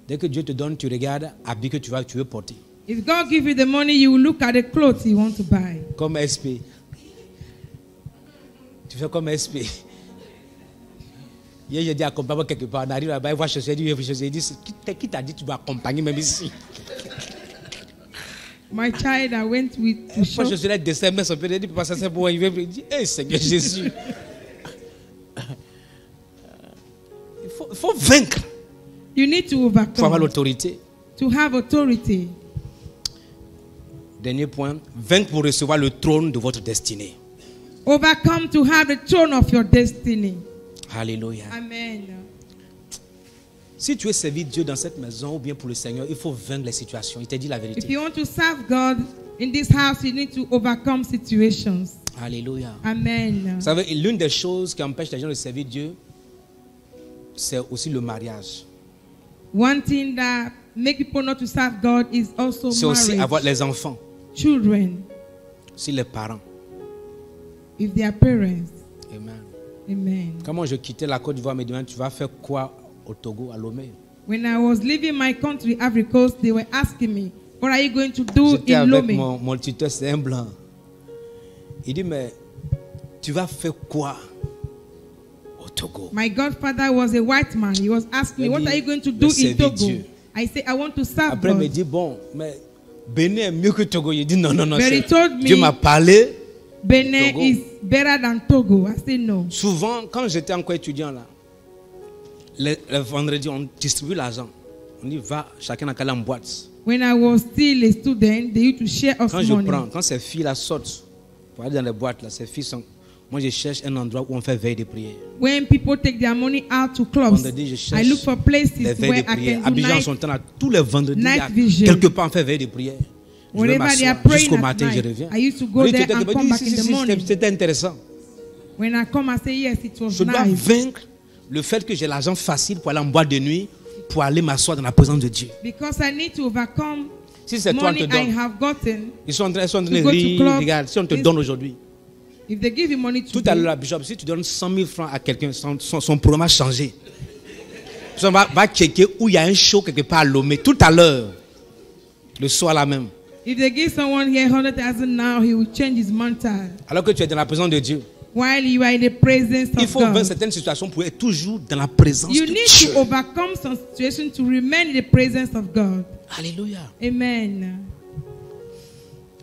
C: Dès que Dieu te donne, tu regardes habit que tu veux porter.
B: If God gives you the money, you will look at the clothes you want to buy.
C: Comme SP. Tu fais comme SP. Hier, j'ai dit accompagne-moi quelque part. On arrive là-bas, il voit chercher, il dit, qui t'a dit que tu vas accompagner même ici?
B: My child, I went with to
C: Moi,
B: shop.
C: je suis là, descend, mais son père, il dit, ça c'est pour il dit, hé Seigneur Jésus. Il faut vaincre.
B: You need to
C: Il faut avoir
B: overcome
C: l'autorité.
B: to have authority.
C: Dernier point, vaincre pour recevoir le trône de votre destinée.
B: Overcome to have the throne of your destiny.
C: Alléluia.
B: Amen.
C: Si tu es servi Dieu dans cette maison ou bien pour le Seigneur, il faut vaincre les situations. Il t'a dit la
B: If
C: vérité.
B: you want to serve God in this house, you need to overcome situations.
C: Alléluia.
B: Amen.
C: Vous savez, l'une des choses qui empêche les gens de servir Dieu, c'est aussi le mariage.
B: One thing that make people not to serve God is also
C: C'est aussi
B: marriage.
C: avoir les enfants,
B: Children,
C: aussi les parents.
B: if they are parents.
C: Amen.
B: Amen.
C: Quand moi je quittais la Côte d'Ivoire, me demandent, tu vas faire quoi au Togo, à Lomé?
B: When I was leaving my country, Ivory Coast, they were asking me, what are you going to do
C: J'étais
B: in
C: avec
B: Lomé?
C: mon tuteur, c'est un blanc. Il dit, mais tu vas faire quoi au Togo.
B: My godfather was a white man. He was asking me,
C: Il
B: what
C: dit,
B: are you going to
C: de
B: do in
C: servir
B: Togo?
C: Dieu.
B: I say, I want to serve
C: Après, il me
B: God.
C: dit, bon, mais Bénin est mieux que Togo. Il dit, non, non, non.
B: But he told me-
C: Dieu m'a parlé.
B: Benin
C: Togo.
B: is better than Togo. I say no.
C: Souvent, quand j'étais encore étudiant là, le vendredi, on distribue l'argent. On dit, va, chacun a qu'à en boîte.
B: When I was still a student, they used to share us
C: Quand je
B: money.
C: prends, quand ces filles là sortent pour aller dans les boîtes là, ces filles sont. Moi, je cherche un endroit où on fait veille de prière.
B: When people take their money out to clubs,
C: Vendredi, je cherche
B: I look for places
C: les veilles
B: where
C: de
B: I
C: prière.
B: can do
C: Abidjan,
B: night.
C: son temps là, tous les vendredis, il y a
B: night vigil.
C: quelque part on fait veille de prière. Je vais
B: Wherever they are
C: m'asseoir
B: praying
C: jusqu'au
B: at
C: matin, je
B: night,
C: reviens.
B: I used to go
C: Oui,
B: there
C: tu
B: and
C: étais-
B: come
C: oui,
B: back
C: si,
B: in the
C: si,
B: morning.
C: c'était intéressant.
B: When I come, I say yes, it was
C: Je dois
B: nice.
C: vaincre le fait que j'ai l'argent facile pour aller en boîte de nuit, pour aller m'asseoir dans la présence de Dieu.
B: Because I need to overcome
C: Si c'est toi, on
B: money
C: te
B: I
C: donne.
B: have gotten.
C: Ils sont en train
B: To
C: de
B: go to
C: rire.
B: club.
C: Regarde, si on te
B: This-
C: donne aujourd'hui.
B: If they give you money
C: Tout
B: today,
C: à l'heure, Bishop, si tu donnes 100 000 francs à quelqu'un, son programme a changé. On va checker où il y a un show quelque part à Lomé. Tout à l'heure, le soir là même.
B: if they give someone here 100,000 now, he will change his mental.
C: Alors que tu es dans la présence de Dieu.
B: While you are in the presence
C: Il
B: of
C: faut vaincre
B: God,
C: certaines situations pour être toujours dans la présence
B: you
C: de
B: need
C: Dieu.
B: to overcome some situation to remain in the presence of God.
C: Alléluia.
B: Amen.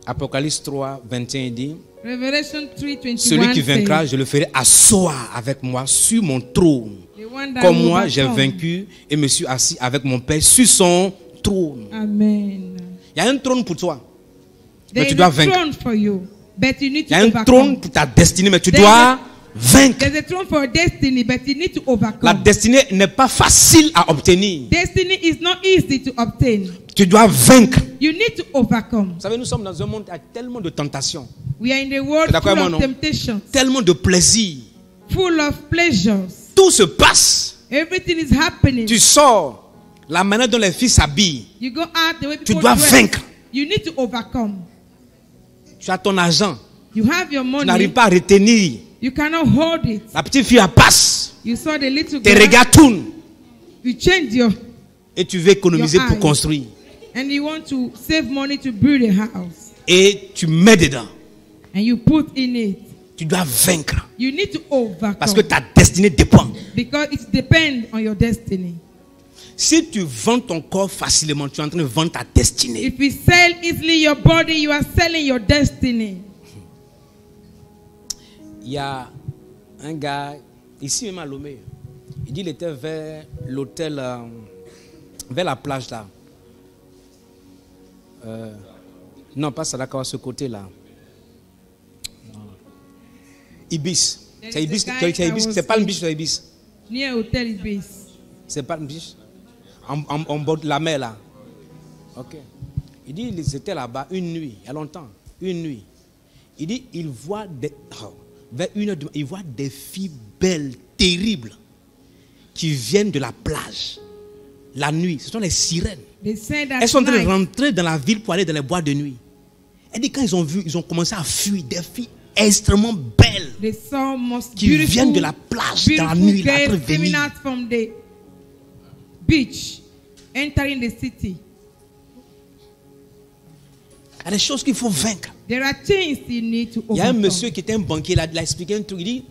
C: Apocalypse 3, 21 dit,
B: Revelation 3:21
C: celui qui vaincra,
B: says,
C: je le ferai asseoir avec moi sur mon trône.
B: the one that
C: Comme
B: will
C: moi, j'ai
B: overcome.
C: vaincu et me suis assis avec mon Père sur son trône.
B: Amen.
C: Il y a un trône pour toi.
B: There
C: Mais tu
B: is
C: dois
B: a
C: vaincre.
B: throne for you, but you need
C: Il y
B: to
C: a un
B: overcome.
C: trône pour ta destinée, mais tu
B: There
C: dois vaincre.
B: There's a throne for destiny, but you need to overcome.
C: La destinée n'est pas facile à obtenir.
B: Destiny is not easy to obtain.
C: Tu dois vaincre.
B: You need to overcome.
C: Vous savez, nous sommes dans un monde avec tellement de tentations,
B: We are in the world
C: D'accord,
B: full
C: moi,
B: of
C: non?
B: temptations,
C: tellement de plaisirs.
B: full of pleasures.
C: Tout se passe.
B: Everything is happening.
C: Tu sors, la manière dont les filles s'habillent.
B: You go out the way
C: Tu
B: people
C: dois
B: dress.
C: vaincre.
B: You need to overcome.
C: Tu as ton argent.
B: You have your
C: Tu
B: money.
C: n'arrives pas à retenir.
B: You cannot hold it.
C: La petite fille elle passe.
B: You saw the little
C: Tes
B: girl.
C: regards tournent.
B: You change your
C: Et tu veux économiser
B: Your
C: pour
B: eyes.
C: construire.
B: and you want to save money to build a house,
C: Et tu mets dedans.
B: and you put in it.
C: Tu dois vaincre.
B: You need to overcome
C: Parce que ta destinée dépend.
B: because it depends on your destiny.
C: Si tu vends ton corps facilement, tu es en train de vendre ta destinée.
B: If you sell easily your body, you are selling your destiny.
C: Il y a un gars, ici même à Lomé, il dit qu'il était vers l'hôtel, vers la plage là. Non, pas Sadakawa, ce côté-là. Ibis. C'est Ibis, c'est pas une biche, c'est Ibis.
B: Near Hotel Ibis.
C: C'est pas une biche. En bord de la mer là. Ok. Il dit qu'ils étaient là-bas une nuit, il y a longtemps, une nuit. Il dit il voit vers 1h du matin, il voit des filles belles, terribles, qui viennent de la plage. La nuit, ce sont les sirènes.
B: They said that
C: Elles sont en train de
B: night,
C: rentrer dans la ville pour aller dans les boîtes de nuit. Elle dit quand ils ont vu, ils ont commencé à fuir des filles extrêmement belles
B: they saw most
C: qui
B: beautiful,
C: viennent de la plage dans la
B: beautiful
C: nuit là,
B: girls
C: après
B: coming
C: venir.
B: out from the beach, entering the city.
C: Il y a des choses qu'il faut vaincre.
B: There are things you need to
C: Il y a un
B: overcome.
C: monsieur qui était un banquier, il a expliqué un truc. Il dit,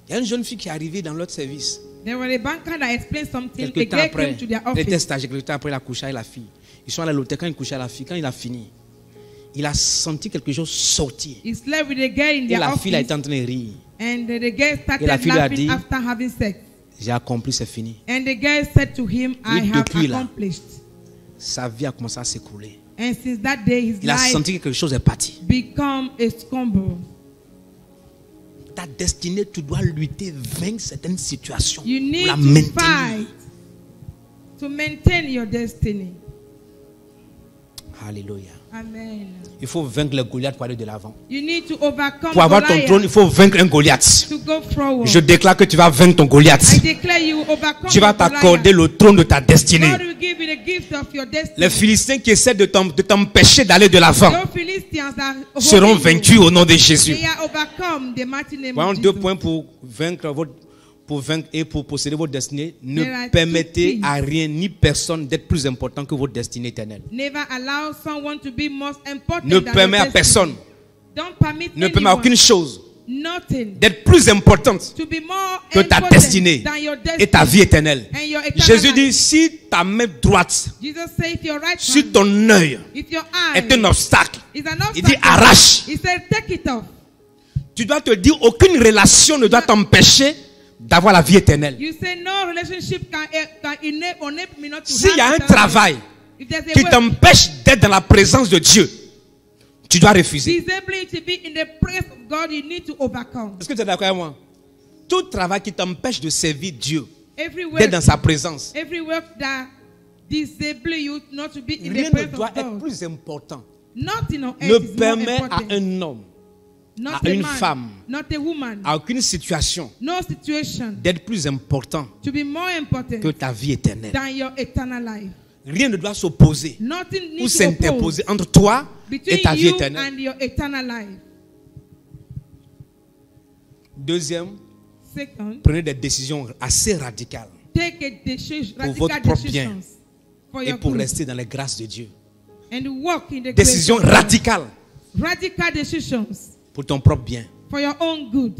C: il y a une jeune fille qui est arrivée dans l'autre service.
B: There was a banker that explained something. A
C: Quelques temps
B: girl
C: après,
B: came to their
C: il était
B: office.
C: stagiaire, quelques temps après, il a couché avec la fille. Ils sont allés à l'hôtel, quand il couchait avec la fille, quand il a fini, il a senti quelque chose sortir.
B: He slept with a girl in
C: Et
B: their
C: la
B: office,
C: fille a été en train de rire.
B: and the girl started
C: Et la fille lui a
B: laughing
C: dit,
B: after having sex.
C: J'ai accompli, c'est fini.
B: And the girl said to him, I have
C: depuis là,
B: accomplished.
C: Sa vie a commencé à s'écrouler.
B: And since that day, his
C: Il a
B: life
C: senti que quelque chose est parti.
B: become a scumble.
C: Ta destinée, tu dois lutter, vaincre certaines situations.
B: You
C: Pour
B: need
C: la
B: to
C: maintenir.
B: fight to maintain your destiny.
C: Alléluia.
B: Amen.
C: Il faut vaincre le Goliath pour aller de l'avant.
B: You need to overcome
C: Pour avoir ton
B: Goliath
C: trône, il faut vaincre un Goliath.
B: to go forward.
C: Je déclare que tu vas vaincre ton Goliath.
B: I declare you will overcome
C: Tu vas
B: your Goliath.
C: t'accorder le trône de ta destinée.
B: God will give you the gift of your destiny.
C: Les Philistins qui essaient de t'empêcher d'aller de l'avant
B: Those Philistines are
C: seront
B: holding you.
C: vaincus au nom de Jésus.
B: They are overcome the mighty name
C: Voyons
B: of
C: deux
B: Jesus.
C: points pour vaincre et pour posséder votre destinée.
B: There
C: Ne
B: are two
C: permettez
B: things.
C: à rien ni personne d'être plus important que votre destinée éternelle.
B: Never allow someone to be most important
C: Ne
B: than
C: permets
B: your
C: à personne,
B: destiny. Don't permit
C: ne permets à
B: anyone,
C: aucune chose
B: nothing
C: d'être plus importante
B: to be more
C: que ta
B: important
C: destinée
B: than your
C: et ta
B: destiny
C: vie éternelle.
B: and your eternal
C: Jésus
B: life.
C: dit, si ta main droite,
B: Jesus said, if your right
C: si
B: hand,
C: ton œil
B: if your eye
C: est un obstacle,
B: is an
C: il dit
B: obstacle,
C: arrache.
B: he said, take it off.
C: Tu dois te dire, aucune relation ne doit t'empêcher d'avoir la vie éternelle.
B: You say no relationship can enable me not to
C: S'il y a
B: have
C: un
B: eternal
C: travail
B: life. If there's a
C: qui
B: way
C: t'empêche d'être dans la présence de Dieu, tu dois refuser.
B: disabling to be in the presence of God, you need to overcome.
C: Est-ce que tu es d'accord avec moi? Tout travail qui t'empêche de servir Dieu,
B: Every
C: d'être
B: work,
C: dans sa présence,
B: every work that disable you not to be in
C: rien
B: the
C: ne
B: presence
C: doit
B: of
C: être
B: God.
C: plus important.
B: Nothing on
C: Ne
B: earth is more
C: permet à
B: important.
C: un homme,
B: Not
C: à
B: a
C: une
B: man,
C: femme,
B: not a woman,
C: à aucune situation,
B: no situation
C: d'être plus important
B: to be more important
C: que ta vie éternelle.
B: than your eternal life.
C: Rien ne doit s'opposer
B: Nothing
C: ou
B: needs to
C: s'interposer
B: oppose
C: entre toi et
B: between
C: ta vie
B: you
C: éternelle.
B: and your eternal life.
C: Deuxième,
B: Second,
C: prenez des décisions assez radicales
B: take a decision,
C: Pour votre
B: radical
C: propre bien
B: decisions for
C: et
B: your
C: pour
B: good
C: rester dans les grâces de Dieu.
B: and walk in the
C: Décisions
B: grace of God.
C: radicales
B: Radical decisions
C: pour ton propre bien.
B: for your own good.